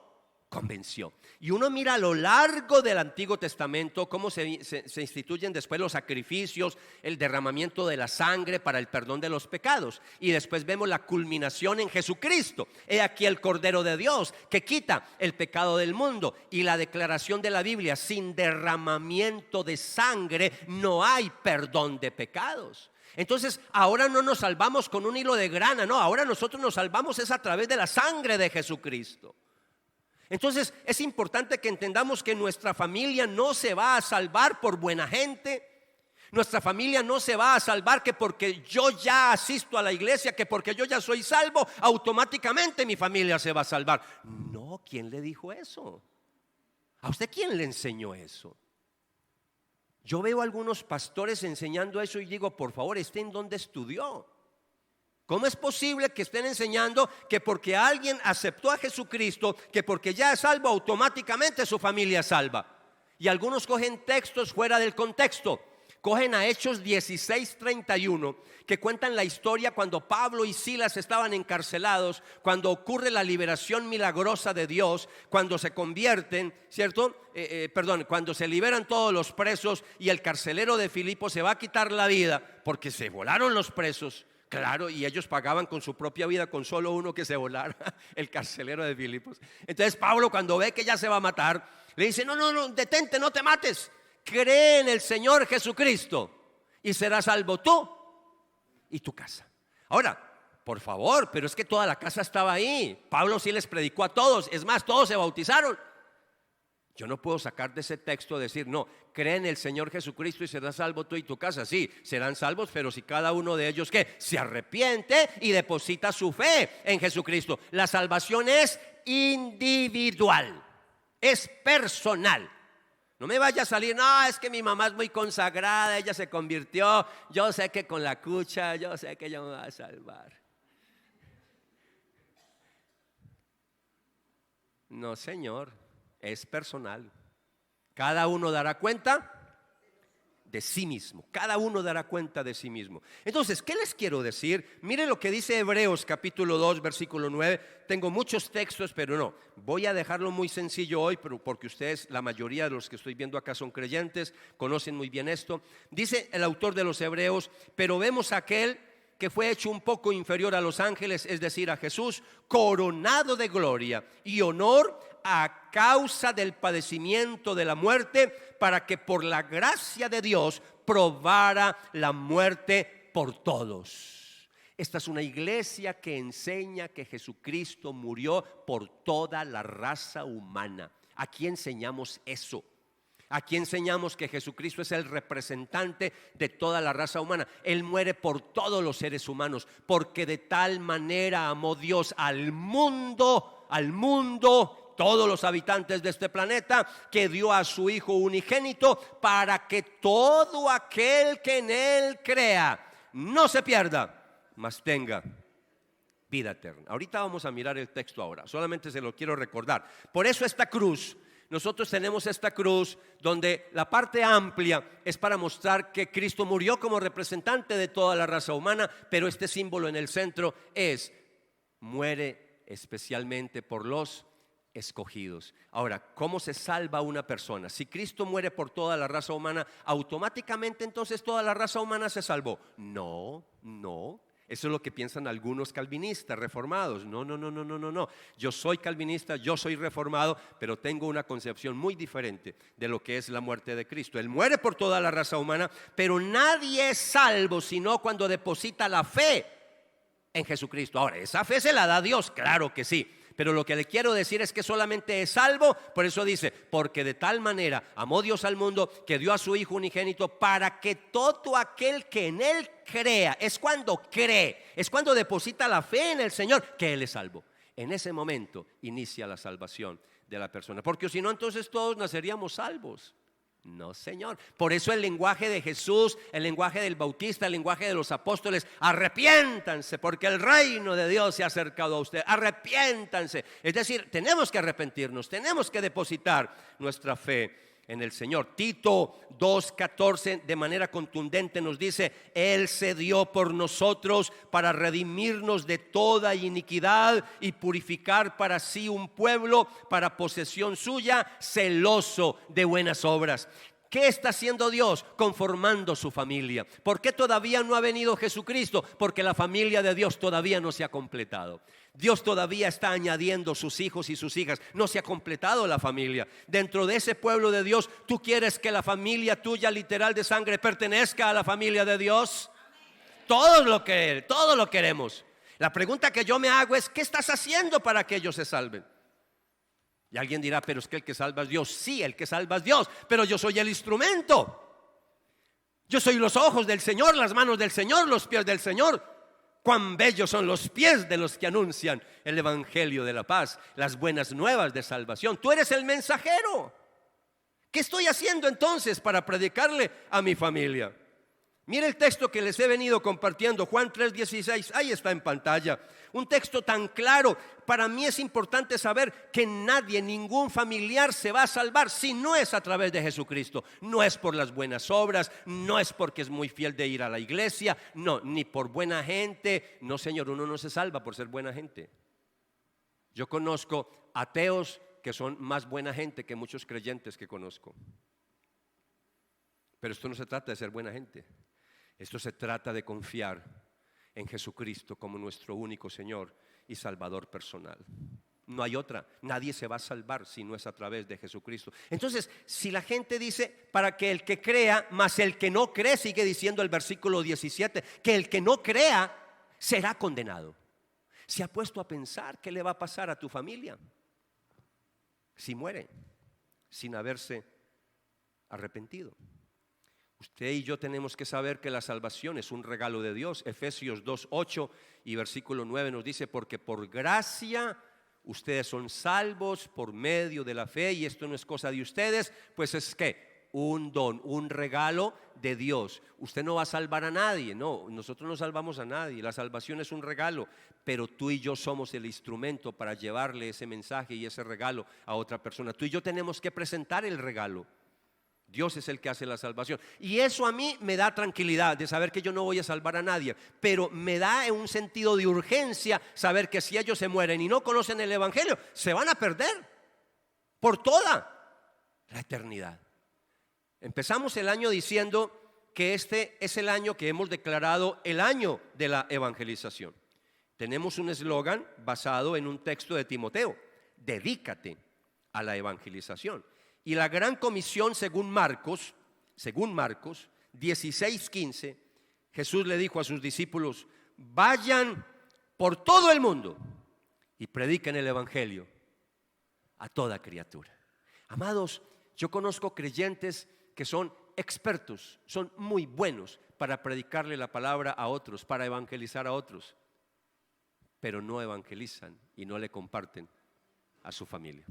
convenció. Y uno mira a lo largo del Antiguo Testamento cómo se instituyen después los sacrificios, el derramamiento de la sangre para el perdón de los pecados. Y después vemos la culminación en Jesucristo. He aquí el Cordero de Dios que quita el pecado del mundo. Y la declaración de la Biblia: sin derramamiento de sangre no hay perdón de pecados. Entonces ahora no nos salvamos con un hilo de grana, no, ahora nosotros nos salvamos es a través de la sangre de Jesucristo. Entonces es importante que entendamos que nuestra familia no se va a salvar por buena gente. Nuestra familia no se va a salvar que porque yo ya asisto a la iglesia, que porque yo ya soy salvo, automáticamente mi familia se va a salvar. No, ¿quién le dijo eso? ¿A usted quién le enseñó eso? Yo veo a algunos pastores enseñando eso y digo: por favor, ¿este en dónde estudió? ¿Cómo es posible que estén enseñando que porque alguien aceptó a Jesucristo, que porque ya es salvo, automáticamente su familia es salva? Y algunos cogen textos fuera del contexto. Cogen a Hechos 16:31, que cuentan la historia cuando Pablo y Silas estaban encarcelados, cuando ocurre la liberación milagrosa de Dios, cuando se convierten, ¿cierto? Cuando se liberan todos los presos y el carcelero de Filipo se va a quitar la vida porque se volaron los presos. Claro, y ellos pagaban con su propia vida con solo uno que se volara, el carcelero de Filipos. Entonces Pablo, cuando ve que ya se va a matar, le dice: no, detente, no te mates. Cree en el Señor Jesucristo y serás salvo tú y tu casa. Ahora, por favor, pero es que toda la casa estaba ahí. Pablo sí les predicó a todos. Es más, todos se bautizaron. Yo no puedo sacar de ese texto decir: no, cree en el Señor Jesucristo y serás salvo tú y tu casa. Sí, serán salvos, pero si cada uno de ellos ¿qué? Se arrepiente y deposita su fe en Jesucristo. La salvación es individual, es personal. No me vaya a salir: no, es que mi mamá es muy consagrada, ella se convirtió, yo sé que con la cucha, yo sé que ella me va a salvar. No, señor. Es personal. Cada uno dará cuenta de sí mismo. Cada uno dará cuenta de sí mismo. Entonces, ¿qué les quiero decir? Miren lo que dice Hebreos capítulo 2, versículo 9. Tengo muchos textos, pero no. Voy a dejarlo muy sencillo hoy, porque ustedes, la mayoría de los que estoy viendo acá son creyentes, conocen muy bien esto. Dice el autor de los Hebreos: pero vemos a aquel que fue hecho un poco inferior a los ángeles, es decir, a Jesús, coronado de gloria y honor a causa del padecimiento de la muerte, para que por la gracia de Dios probara la muerte por todos. Esta es una iglesia que enseña que Jesucristo murió por toda la raza humana. Aquí enseñamos eso. Aquí enseñamos que Jesucristo es el representante de toda la raza humana. Él muere por todos los seres humanos, porque de tal manera amó Dios al mundo, todos los habitantes de este planeta, que dio a su Hijo unigénito, para que todo aquel que en Él crea no se pierda, mas tenga vida eterna. Ahorita vamos a mirar el texto ahora, solamente se lo quiero recordar. Por eso esta cruz, nosotros tenemos esta cruz donde la parte amplia es para mostrar que Cristo murió como representante de toda la raza humana, pero este símbolo en el centro es, muere especialmente por los escogidos. Ahora, ¿cómo se salva una persona? Si Cristo muere por toda la raza humana, ¿automáticamente entonces toda la raza humana se salvó? No, no. Eso es lo que piensan algunos calvinistas reformados. No. Yo soy calvinista, yo soy reformado, pero tengo una concepción muy diferente de lo que es la muerte de Cristo. Él muere por toda la raza humana, pero nadie es salvo sino cuando deposita la fe en Jesucristo. Ahora, esa fe se la da Dios, claro que sí. Pero lo que le quiero decir es que solamente es salvo, por eso dice, porque de tal manera amó Dios al mundo que dio a su Hijo unigénito para que todo aquel que en Él crea, es cuando cree, es cuando deposita la fe en el Señor, que Él es salvo. En ese momento inicia la salvación de la persona, porque si no entonces todos naceríamos salvos. No, Señor. Por eso el lenguaje de Jesús, el lenguaje del Bautista, el lenguaje de los apóstoles, arrepiéntanse porque el reino de Dios se ha acercado a usted. Arrepiéntanse. Es decir, tenemos que arrepentirnos, tenemos que depositar nuestra fe en el Señor. Tito 2:14 de manera contundente nos dice: Él se dio por nosotros para redimirnos de toda iniquidad y purificar para sí un pueblo para posesión suya, celoso de buenas obras. ¿Qué está haciendo Dios? Conformando su familia. ¿Por qué todavía no ha venido Jesucristo? Porque la familia de Dios todavía no se ha completado. Dios todavía está añadiendo sus hijos y sus hijas. No se ha completado la familia. Dentro de ese pueblo de Dios, ¿tú quieres que la familia tuya literal de sangre pertenezca a la familia de Dios? Todos lo queremos. La pregunta que yo me hago es: ¿qué estás haciendo para que ellos se salven? Y alguien dirá: pero es que el que salva es Dios. Sí, el que salva es Dios, pero yo soy el instrumento. Yo soy los ojos del Señor, las manos del Señor, los pies del Señor. Cuán bellos son los pies de los que anuncian el evangelio de la paz, las buenas nuevas de salvación. Tú eres el mensajero. ¿Qué estoy haciendo entonces para predicarle a mi familia? Mire el texto que les he venido compartiendo, Juan 3:16, ahí está en pantalla. Un texto tan claro. Para mí es importante saber que nadie, ningún familiar se va a salvar si no es a través de Jesucristo. No es por las buenas obras, no es porque es muy fiel de ir a la iglesia, no, ni por buena gente. No, Señor, uno no se salva por ser buena gente. Yo conozco ateos que son más buena gente que muchos creyentes que conozco. Pero esto no se trata de ser buena gente. Esto se trata de confiar en Jesucristo como nuestro único Señor y Salvador personal. No hay otra. Nadie se va a salvar si no es a través de Jesucristo. Entonces, si la gente dice para que el que crea, más el que no cree, sigue diciendo el versículo 17, que el que no crea será condenado. ¿Se ha puesto a pensar qué le va a pasar a tu familia si muere sin haberse arrepentido? Usted y yo tenemos que saber que la salvación es un regalo de Dios. Efesios 2:8 y versículo 9 nos dice: porque por gracia ustedes son salvos por medio de la fe, y esto no es cosa de ustedes, pues es que un don, un regalo de Dios. Usted no va a salvar a nadie, no, nosotros no salvamos a nadie. La salvación es un regalo, pero tú y yo somos el instrumento para llevarle ese mensaje y ese regalo a otra persona. Tú y yo tenemos que presentar el regalo. Dios es el que hace la salvación. Y eso a mí me da tranquilidad de saber que yo no voy a salvar a nadie. Pero me da un sentido de urgencia saber que si ellos se mueren y no conocen el evangelio, se van a perder por toda la eternidad. Empezamos el año diciendo que este es el año que hemos declarado el año de la evangelización. Tenemos un eslogan basado en un texto de Timoteo: dedícate a la evangelización. Y la gran comisión según Marcos 16:15, Jesús le dijo a sus discípulos: vayan por todo el mundo y prediquen el evangelio a toda criatura. Amados, yo conozco creyentes que son expertos, son muy buenos para predicarle la palabra a otros, para evangelizar a otros, pero no evangelizan y no le comparten a su familia.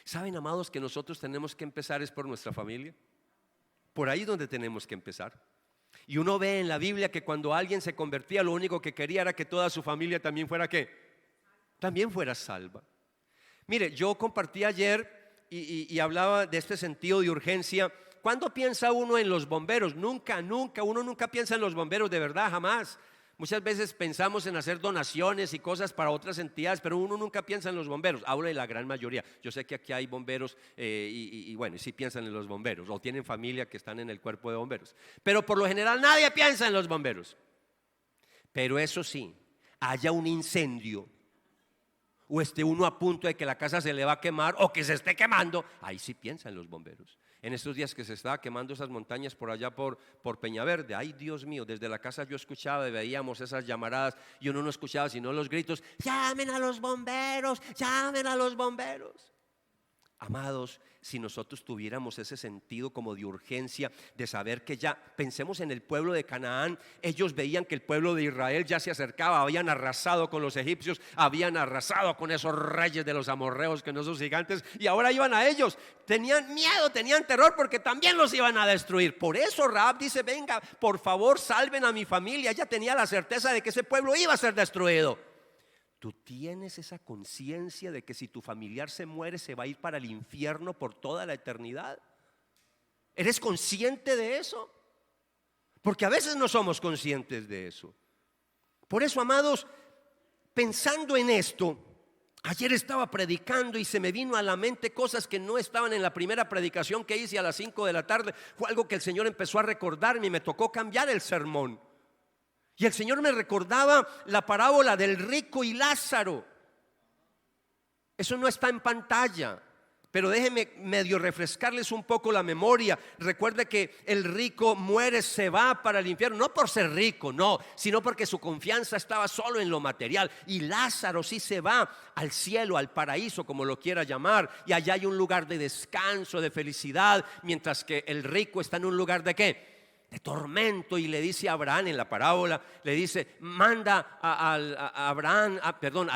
¿Saben, amados, que nosotros tenemos que empezar es por nuestra familia? Por ahí donde tenemos que empezar. Y uno ve en la Biblia que cuando alguien se convertía, lo único que quería era que toda su familia también fuera ¿qué? También fuera salva. Mire, yo compartí ayer y hablaba de este sentido de urgencia. ¿Cuándo piensa uno en los bomberos? Nunca, uno nunca piensa en los bomberos, de verdad, jamás. Muchas veces pensamos en hacer donaciones y cosas para otras entidades, pero uno nunca piensa en los bomberos. Hablo de la gran mayoría. Yo sé que aquí hay bomberos bueno, sí piensan en los bomberos o tienen familia que están en el cuerpo de bomberos. Pero por lo general nadie piensa en los bomberos. Pero eso sí, haya un incendio o esté uno a punto de que la casa se le va a quemar o que se esté quemando, ahí sí piensa en los bomberos. En estos días que se estaba quemando esas montañas por allá por Peñaverde, ay Dios mío, desde la casa yo escuchaba y veíamos esas llamaradas y uno no escuchaba sino los gritos: llamen a los bomberos, llamen a los bomberos. Amados, si nosotros tuviéramos ese sentido como de urgencia, de saber que ya, pensemos en el pueblo de Canaán, ellos veían que el pueblo de Israel ya se acercaba, habían arrasado con los egipcios, habían arrasado con esos reyes de los amorreos, con esos gigantes, y ahora iban a ellos, tenían miedo, tenían terror porque también los iban a destruir. Por eso Rahab dice: venga, por favor, salven a mi familia. Ella tenía la certeza de que ese pueblo iba a ser destruido. ¿Tú tienes esa conciencia de que si tu familiar se muere se va a ir para el infierno por toda la eternidad? ¿Eres consciente de eso? Porque a veces no somos conscientes de eso. Por eso, amados, pensando en esto, ayer estaba predicando y se me vino a la mente cosas que no estaban en la primera predicación que hice a las 5 de la tarde. Fue algo que el Señor empezó a recordarme y me tocó cambiar el sermón. Y el Señor me recordaba la parábola del rico y Lázaro. Eso no está en pantalla, pero déjenme medio refrescarles un poco la memoria. Recuerde que el rico muere, se va para el infierno, no por ser rico, no, sino porque su confianza estaba solo en lo material. Y Lázaro sí se va al cielo, al paraíso, como lo quiera llamar, y allá hay un lugar de descanso, de felicidad, mientras que el rico está en un lugar ¿de qué? De tormento. Y le dice a Abraham en la parábola, le dice: manda a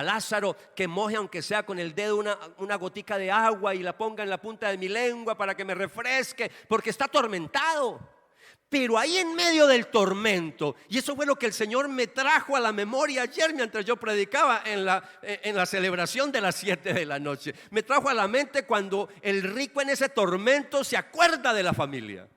Lázaro que moje aunque sea con el dedo una gotica de agua y la ponga en la punta de mi lengua para que me refresque, porque está atormentado. Pero ahí en medio del tormento, y eso fue lo que el Señor me trajo a la memoria ayer mientras yo predicaba en la celebración de las 7 de la noche, me trajo a la mente cuando el rico en ese tormento se acuerda de la familia.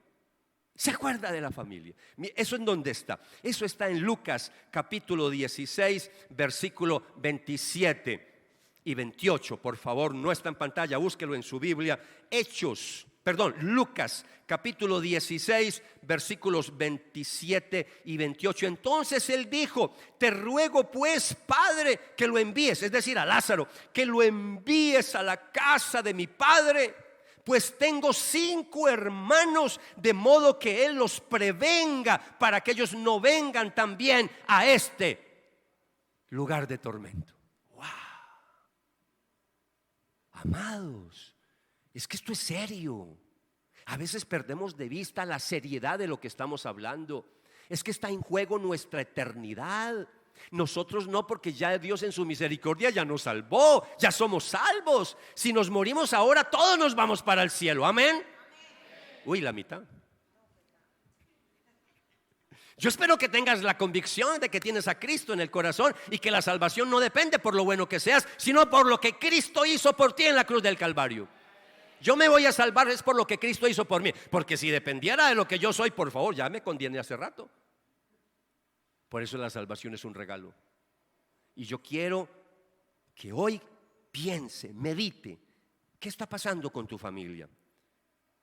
Se acuerda de la familia. ¿Eso en dónde está? Eso está en Lucas capítulo 16, versículo 27 y 28. Por favor, no está en pantalla, búsquelo en su Biblia. Lucas capítulo 16, versículos 27 y 28. Entonces él dijo: te ruego pues, Padre, que lo envíes, es decir, a Lázaro, que lo envíes a la casa de mi padre, pues tengo 5 hermanos, de modo que él los prevenga para que ellos no vengan también a este lugar de tormento. ¡Wow! Amados, es que esto es serio. A veces perdemos de vista la seriedad de lo que estamos hablando. Es que está en juego nuestra eternidad. Nosotros no, porque ya Dios en su misericordia ya nos salvó, ya somos salvos. Si nos morimos ahora, todos nos vamos para el cielo. Amén. Uy, la mitad. Yo espero que tengas la convicción de que tienes a Cristo en el corazón y que la salvación no depende por lo bueno que seas, sino por lo que Cristo hizo por ti en la cruz del Calvario. Yo me voy a salvar es por lo que Cristo hizo por mí, porque si dependiera de lo que yo soy, por favor, ya me condené hace rato. Por eso la salvación es un regalo. Y yo quiero que hoy piense, medite, ¿qué está pasando con tu familia?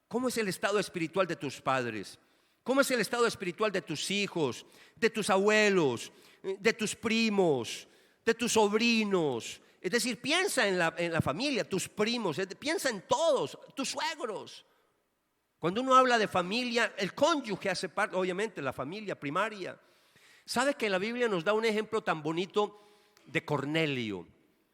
¿Cómo es el estado espiritual de tus padres? ¿Cómo es el estado espiritual de tus hijos, de tus abuelos, de tus primos, de tus sobrinos? Es decir, piensa en la familia, tus primos, piensa en todos, tus suegros. Cuando uno habla de familia, el cónyuge hace parte, obviamente, de la familia primaria. ¿Sabe que la Biblia nos da un ejemplo tan bonito de Cornelio?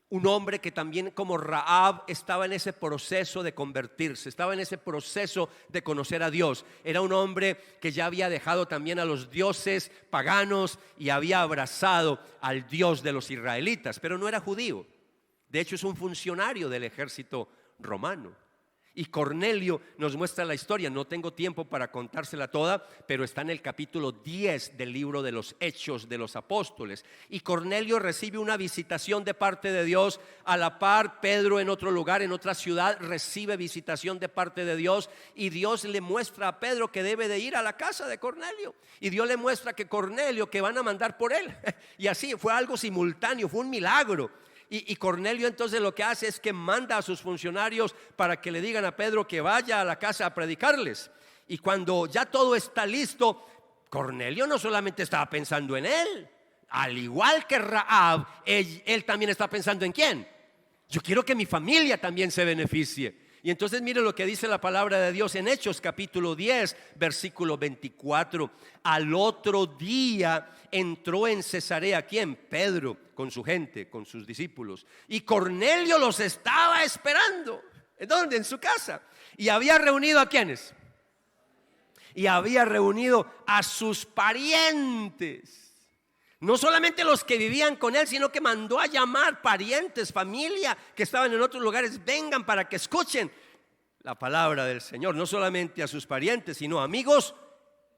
Un hombre que también, como Rahab, estaba en ese proceso de convertirse, estaba en ese proceso de conocer a Dios. Era un hombre que ya había dejado también a los dioses paganos y había abrazado al Dios de los israelitas, pero no era judío. De hecho, es un funcionario del ejército romano. Y Cornelio nos muestra la historia. No tengo tiempo para contársela toda, pero está en el capítulo 10 del libro de los Hechos de los Apóstoles. Y Cornelio recibe una visitación de parte de Dios. A la par, Pedro en otro lugar, en otra ciudad, recibe visitación de parte de Dios. Y Dios le muestra a Pedro que debe de ir a la casa de Cornelio. Y Dios le muestra que Cornelio, que van a mandar por él. Y así fue algo simultáneo, fue un milagro. Y Cornelio entonces lo que hace es que manda a sus funcionarios para que le digan a Pedro que vaya a la casa a predicarles. Y cuando ya todo está listo, Cornelio no solamente estaba pensando en él, al igual que Rahab, él también está pensando en quién. Yo quiero que mi familia también se beneficie. Y entonces mire lo que dice la palabra de Dios en Hechos capítulo 10 versículo 24. Al otro día entró en Cesarea, ¿quién? Pedro, con su gente, con sus discípulos. Y Cornelio los estaba esperando. ¿En dónde? En su casa. Y había reunido ¿a quiénes? Y había reunido a sus parientes. No solamente los que vivían con él, sino que mandó a llamar parientes, familia que estaban en otros lugares. Vengan para que escuchen la palabra del Señor. No solamente a sus parientes, sino amigos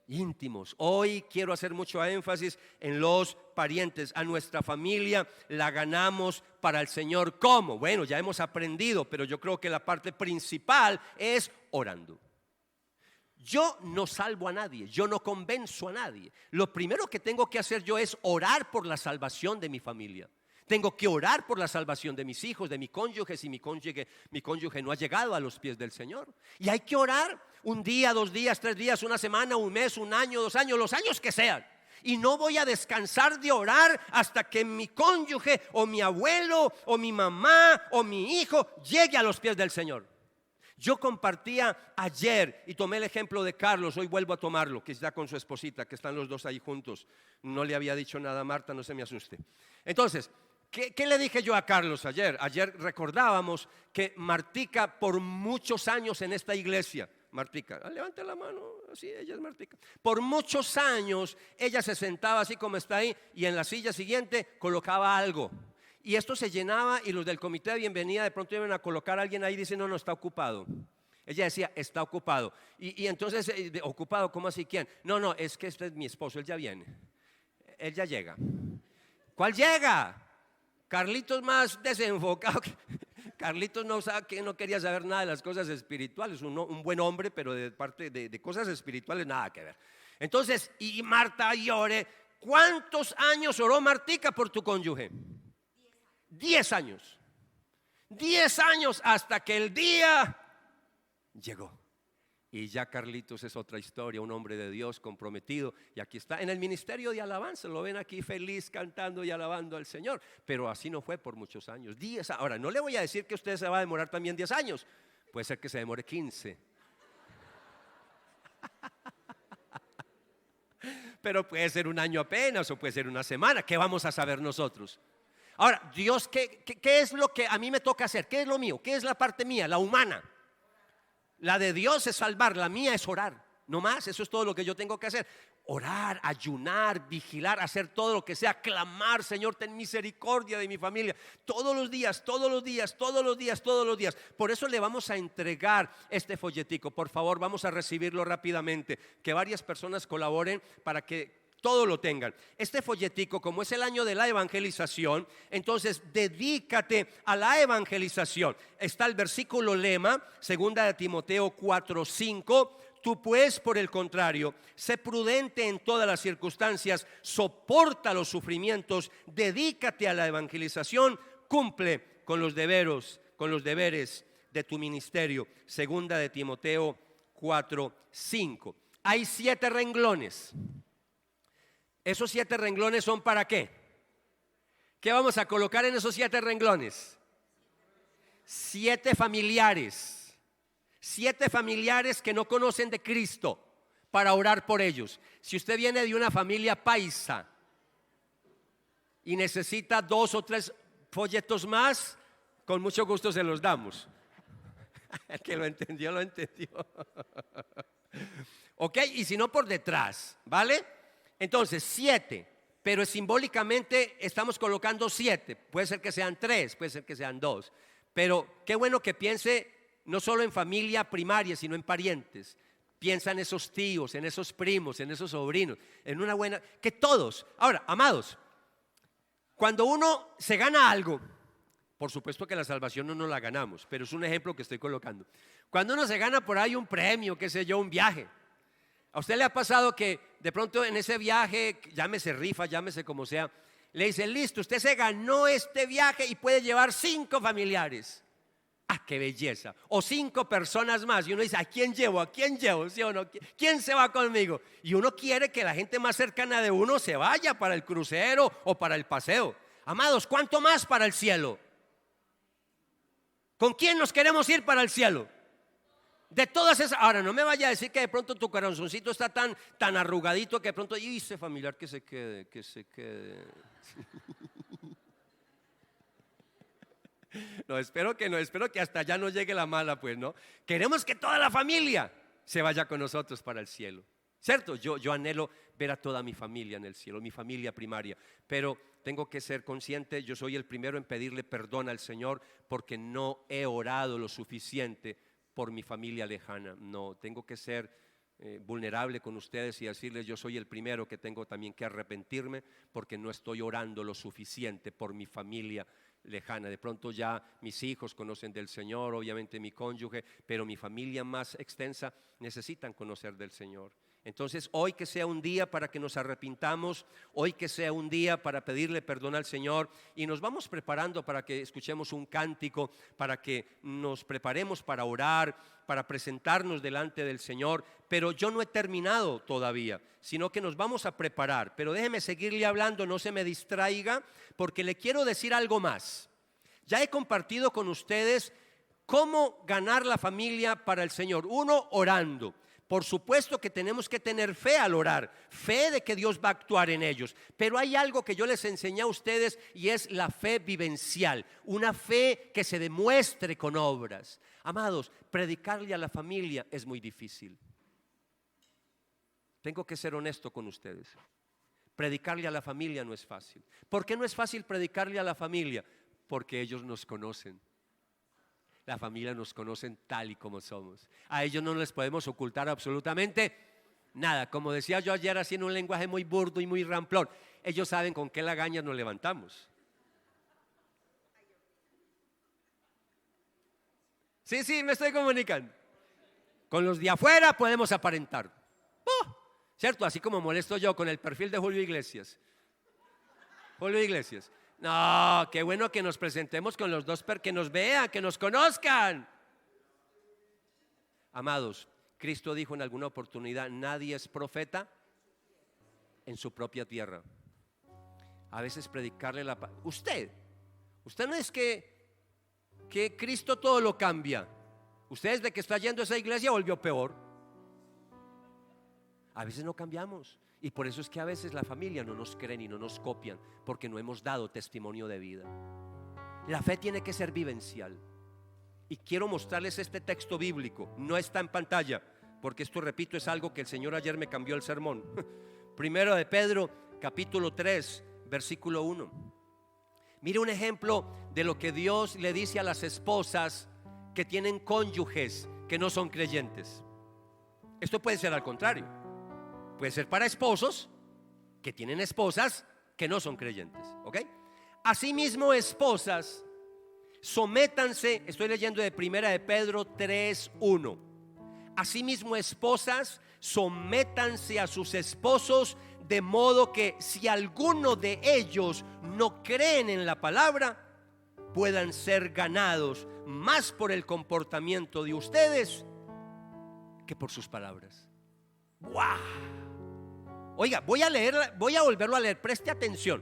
íntimos. Hoy quiero hacer mucho énfasis en los parientes. A nuestra familia la ganamos para el Señor. ¿Cómo? Bueno, ya hemos aprendido, pero yo creo que la parte principal es orando. Yo no salvo a nadie, yo no convenzo a nadie. Lo primero que tengo que hacer yo es orar por la salvación de mi familia. Tengo que orar por la salvación de mis hijos, de mi cónyuge, si mi cónyuge no ha llegado a los pies del Señor. Y hay que orar un día, 2 días, 3 días, una semana, un mes, un año, 2 años, los años que sean. Y no voy a descansar de orar hasta que mi cónyuge o mi abuelo o mi mamá o mi hijo llegue a los pies del Señor. Yo compartía ayer y tomé el ejemplo de Carlos. Hoy vuelvo a tomarlo, que está con su esposita, que están los dos ahí juntos. No le había dicho nada a Marta, no se me asuste. Entonces, ¿qué le dije yo a Carlos ayer? Ayer recordábamos que Martica por muchos años en esta iglesia, Martica, levante la mano, así, ella es Martica. Por muchos años ella se sentaba así como está ahí y en la silla siguiente colocaba algo. Y esto se llenaba y los del comité de bienvenida de pronto iban a colocar a alguien ahí y dicen, no, está ocupado. Ella decía, está ocupado. Y entonces, ¿ocupado? ¿Cómo así? ¿Quién? No, es que este es mi esposo, él ya viene. Él ya llega. ¿Cuál llega? Carlitos más desenfocado. Carlitos no quería saber nada de las cosas espirituales. Un buen hombre, pero de parte de cosas espirituales nada que ver. Entonces, y Marta llore. ¿Cuántos años oró Martica por tu cónyuge? 10 años. 10 años hasta que el día llegó. Y ya Carlitos es otra historia, un hombre de Dios comprometido. Y aquí está en el ministerio de alabanza. Lo ven aquí feliz cantando y alabando al Señor. Pero así no fue por muchos años. 10. Ahora, no le voy a decir que usted se va a demorar también 10 años. Puede ser que se demore 15. Pero puede ser un año apenas o puede ser una semana. ¿Qué vamos a saber nosotros? Ahora, Dios, ¿qué es lo que a mí me toca hacer? ¿Qué es lo mío? ¿Qué es la parte mía? La humana. La de Dios es salvar, la mía es orar. No más, eso es todo lo que yo tengo que hacer. Orar, ayunar, vigilar, hacer todo lo que sea, clamar, Señor, ten misericordia de mi familia. Todos los días. Por eso le vamos a entregar este folletico. Por favor, vamos a recibirlo rápidamente. Que varias personas colaboren para que todo lo tengan. Este folletico, como es el año de la evangelización, entonces dedícate a la evangelización. Está el versículo lema, 2 de Timoteo 4:5. Tú pues, por el contrario, sé prudente en todas las circunstancias, soporta los sufrimientos, dedícate a la evangelización, cumple con los deberes de tu ministerio. 2 de Timoteo 4:5. Hay 7 renglones. ¿Esos 7 renglones son para qué? ¿Qué vamos a colocar en esos 7 renglones? 7 familiares. 7 familiares que no conocen de Cristo, para orar por ellos. Si usted viene de una familia paisa y necesita 2 o 3 folletos más, con mucho gusto se los damos. El que lo entendió, lo entendió. Ok, y si no, por detrás, ¿vale? Entonces 7, pero simbólicamente estamos colocando 7. Puede ser que sean 3, puede ser que sean 2. Pero qué bueno que piense no solo en familia primaria, sino en parientes. Piensa en esos tíos, en esos primos, en esos sobrinos, en una buena, que todos. Ahora, amados, cuando uno se gana algo, por supuesto que la salvación no nos la ganamos, pero es un ejemplo que estoy colocando. Cuando uno se gana por ahí un premio, qué sé yo, un viaje, ¿a usted le ha pasado que de pronto en ese viaje, llámese rifa, llámese como sea, le dicen, listo, usted se ganó este viaje y puede llevar 5 familiares? ¡Ah, qué belleza! O 5 personas más. Y uno dice, ¿a quién llevo? ¿A quién llevo? ¿Sí o no? ¿Quién se va conmigo? Y uno quiere que la gente más cercana de uno se vaya para el crucero o para el paseo. Amados, ¿cuánto más para el cielo? ¿Con quién nos queremos ir para el cielo? De todas esas. Ahora, no me vaya a decir que de pronto tu corazoncito está tan arrugadito que de pronto, y ese familiar que se quede. No, espero que hasta allá no llegue la mala, pues, ¿no? Queremos que toda la familia se vaya con nosotros para el cielo, ¿cierto? Yo anhelo ver a toda mi familia en el cielo, mi familia primaria, pero tengo que ser consciente, yo soy el primero en pedirle perdón al Señor porque no he orado lo suficiente por mi familia lejana. No, tengo que ser vulnerable con ustedes y decirles, yo soy el primero que tengo también que arrepentirme porque no estoy orando lo suficiente por mi familia lejana. De pronto ya mis hijos conocen del Señor, obviamente mi cónyuge, pero mi familia más extensa necesitan conocer del Señor. Entonces hoy que sea un día para que nos arrepintamos, hoy que sea un día para pedirle perdón al Señor, y nos vamos preparando para que escuchemos un cántico, para que nos preparemos para orar, para presentarnos delante del Señor. Pero yo no he terminado todavía, sino que nos vamos a preparar. Pero déjeme seguirle hablando, no se me distraiga, porque le quiero decir algo más. Ya he compartido con ustedes cómo ganar la familia para el Señor. Uno, orando. Por supuesto que tenemos que tener fe al orar, fe de que Dios va a actuar en ellos. Pero hay algo que yo les enseñé a ustedes y es la fe vivencial, una fe que se demuestre con obras. Amados, predicarle a la familia es muy difícil. Tengo que ser honesto con ustedes. Predicarle a la familia no es fácil. ¿Por qué no es fácil predicarle a la familia? Porque ellos nos conocen. La familia nos conocen tal y como somos. A ellos no les podemos ocultar absolutamente nada. Como decía yo ayer, así en un lenguaje muy burdo y muy ramplón, ellos saben con qué lagañas nos levantamos. Sí, me estoy comunicando. Con los de afuera podemos aparentar, ¿cierto? Así como molesto yo con el perfil de Julio Iglesias. No, qué bueno que nos presentemos con los dos, que nos vean, que nos conozcan. Amados, Cristo dijo en alguna oportunidad, nadie es profeta en su propia tierra. A veces predicarle la paz. Usted no es que Cristo todo lo cambia. Usted desde que está yendo a esa iglesia volvió peor. A veces no cambiamos. Y por eso es que a veces la familia no nos creen y no nos copian, porque no hemos dado testimonio de vida. La fe tiene que ser vivencial. Y quiero mostrarles este texto bíblico. No está en pantalla, porque esto, repito, es algo que el Señor ayer me cambió el sermón. Primero de Pedro, capítulo 3, versículo 1. Mire un ejemplo de lo que Dios le dice a las esposas que tienen cónyuges que no son creyentes. Esto puede ser al contrario. Puede ser para esposos que tienen esposas que no son creyentes, ¿ok? Asimismo, esposas, sométanse, estoy leyendo de Primera de Pedro 3:1. Asimismo, esposas, sométanse a sus esposos, de modo que si alguno de ellos no creen en la palabra, puedan ser ganados más por el comportamiento de ustedes que por sus palabras. ¡Wow! Oiga, voy a volverlo a leer, preste atención.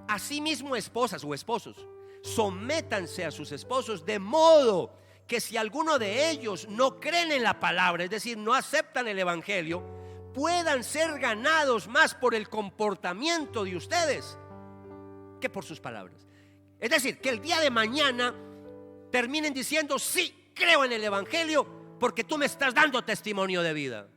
Asimismo, esposas o esposos, sométanse a sus esposos, de modo que si alguno de ellos no creen en la palabra, es decir, no aceptan el evangelio, puedan ser ganados más por el comportamiento de ustedes que por sus palabras. Es decir, que el día de mañana terminen diciendo, sí, creo en el evangelio porque tú me estás dando testimonio de vida.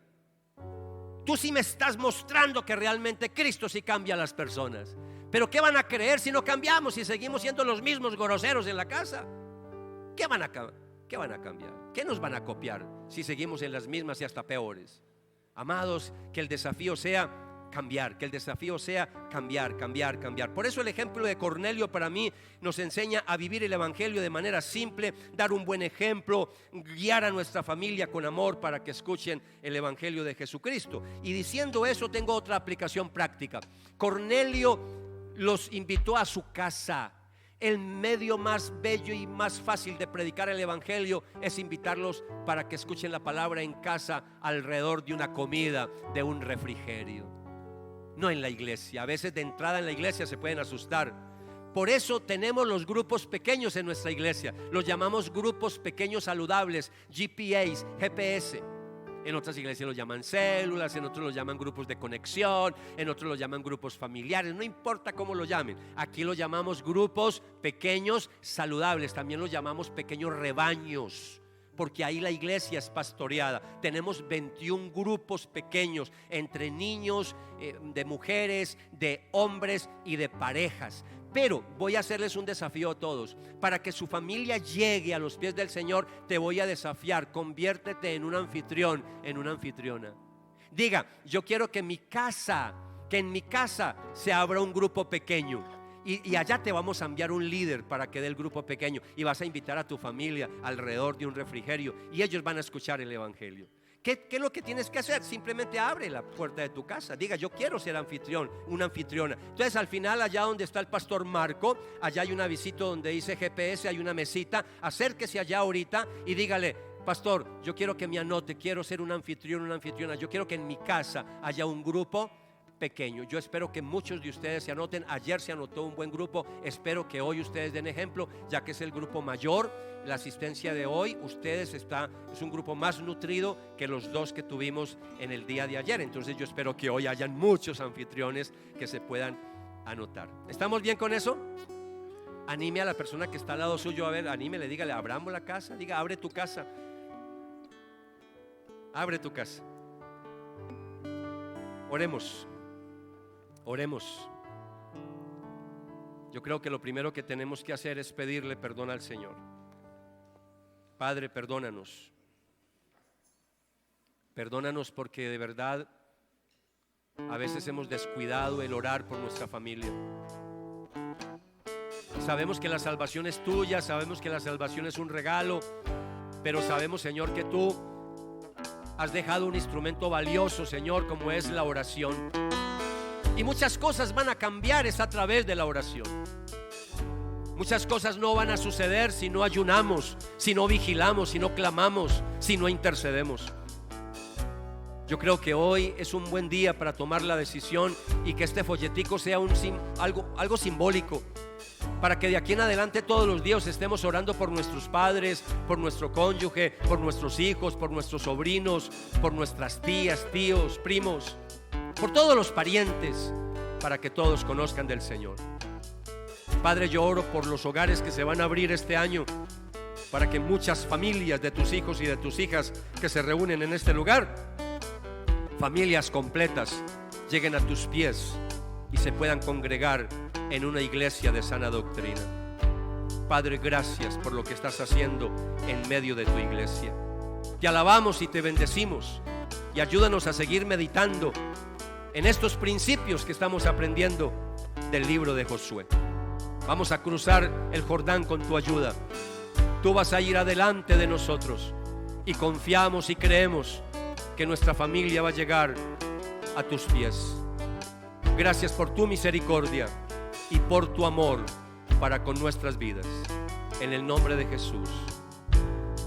Tú sí me estás mostrando que realmente Cristo sí cambia a las personas. Pero ¿qué van a creer si no cambiamos y seguimos siendo los mismos groseros en la casa? ¿Qué van a ¿Qué van a cambiar? ¿Qué nos van a copiar si seguimos en las mismas y hasta peores? Amados, que el desafío sea cambiar, que el desafío sea cambiar, cambiar, cambiar. Por eso el ejemplo de Cornelio para mí nos enseña a vivir el evangelio de manera simple, dar un buen ejemplo, guiar a nuestra familia con amor para que escuchen el evangelio de Jesucristo. Y diciendo eso, tengo otra aplicación práctica. Cornelio los invitó a su casa. El medio más bello y más fácil de predicar el evangelio es invitarlos para que escuchen la palabra en casa, alrededor de una comida, de un refrigerio, no en la iglesia. A veces de entrada en la iglesia se pueden asustar. Por eso tenemos los grupos pequeños en nuestra iglesia. Los llamamos grupos pequeños saludables, GPAs, GPS. En otras iglesias los llaman células, en otros los llaman grupos de conexión, en otros los llaman grupos familiares, no importa cómo lo llamen. Aquí los llamamos grupos pequeños saludables, también los llamamos pequeños rebaños, porque ahí la iglesia es pastoreada. Tenemos 21 grupos pequeños entre niños, de mujeres, de hombres y de parejas. Pero voy a hacerles un desafío a todos. Para que su familia llegue a los pies del Señor, te voy a desafiar: conviértete en un anfitrión, en una anfitriona. Diga: yo quiero que en mi casa se abra un grupo pequeñño. Y allá te vamos a enviar un líder para que dé el grupo pequeño. Y vas a invitar a tu familia alrededor de un refrigerio, y ellos van a escuchar el evangelio. ¿Qué es lo que tienes que hacer? Simplemente abre la puerta de tu casa. Diga: yo quiero ser anfitrión, una anfitriona. Entonces al final, allá donde está el pastor Marco, allá hay un avisito donde dice GPS, hay una mesita. Acérquese allá ahorita y dígale: pastor, yo quiero que me anote, quiero ser un anfitrión, una anfitriona. Yo quiero que en mi casa haya un grupo pequeño. Yo espero que muchos de ustedes se anoten. Ayer se anotó un buen grupo. Espero que hoy ustedes den ejemplo, ya que es el grupo mayor. La asistencia de hoy, es un grupo más nutrido que los dos que tuvimos en el día de ayer. Entonces yo espero que hoy hayan muchos anfitriones que se puedan anotar. ¿Estamos bien con eso? Anime a la persona que está al lado suyo, a ver, anímele, dígale: abramos la casa. Diga: abre tu casa. Abre tu casa. Oremos. Oremos. Yo creo que lo primero que tenemos que hacer es pedirle perdón al Señor. Padre, perdónanos. Perdónanos porque de verdad a veces hemos descuidado el orar por nuestra familia. Sabemos que la salvación es tuya, sabemos que la salvación es un regalo, pero sabemos, Señor, que tú has dejado un instrumento valioso, Señor, como es la oración. Y muchas cosas van a cambiar a través de la oración. Muchas cosas no van a suceder si no ayunamos, si no vigilamos, si no clamamos, si no intercedemos. Yo creo que hoy es un buen día para tomar la decisión y que este folletico sea algo simbólico, para que de aquí en adelante todos los días estemos orando por nuestros padres, por nuestro cónyuge, por nuestros hijos, por nuestros sobrinos, por nuestras tías, tíos, primos, por todos los parientes, para que todos conozcan del Señor. Padre, yo oro por los hogares que se van a abrir este año, para que muchas familias de tus hijos y de tus hijas que se reúnen en este lugar, familias completas, lleguen a tus pies y se puedan congregar en una iglesia de sana doctrina. Padre, gracias por lo que estás haciendo en medio de tu iglesia. Te alabamos y te bendecimos, y ayúdanos a seguir meditando en estos principios que estamos aprendiendo del libro de Josué. Vamos a cruzar el Jordán con tu ayuda. Tú vas a ir adelante de nosotros, y confiamos y creemos que nuestra familia va a llegar a tus pies. Gracias por tu misericordia y por tu amor para con nuestras vidas. En el nombre de Jesús.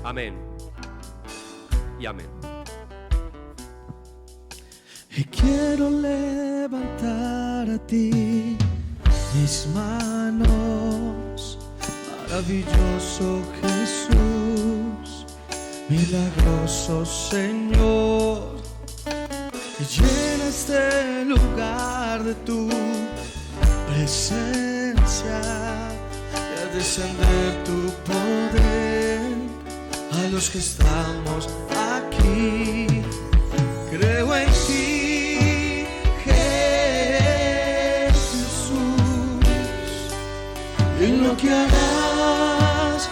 Amén y amén. Y quiero levantar a ti mis manos, maravilloso Jesús, milagroso Señor. Y llena este lugar de tu presencia, y a descender tu poder a los que estamos aquí. Creo en ti, Jesús, en lo que harás.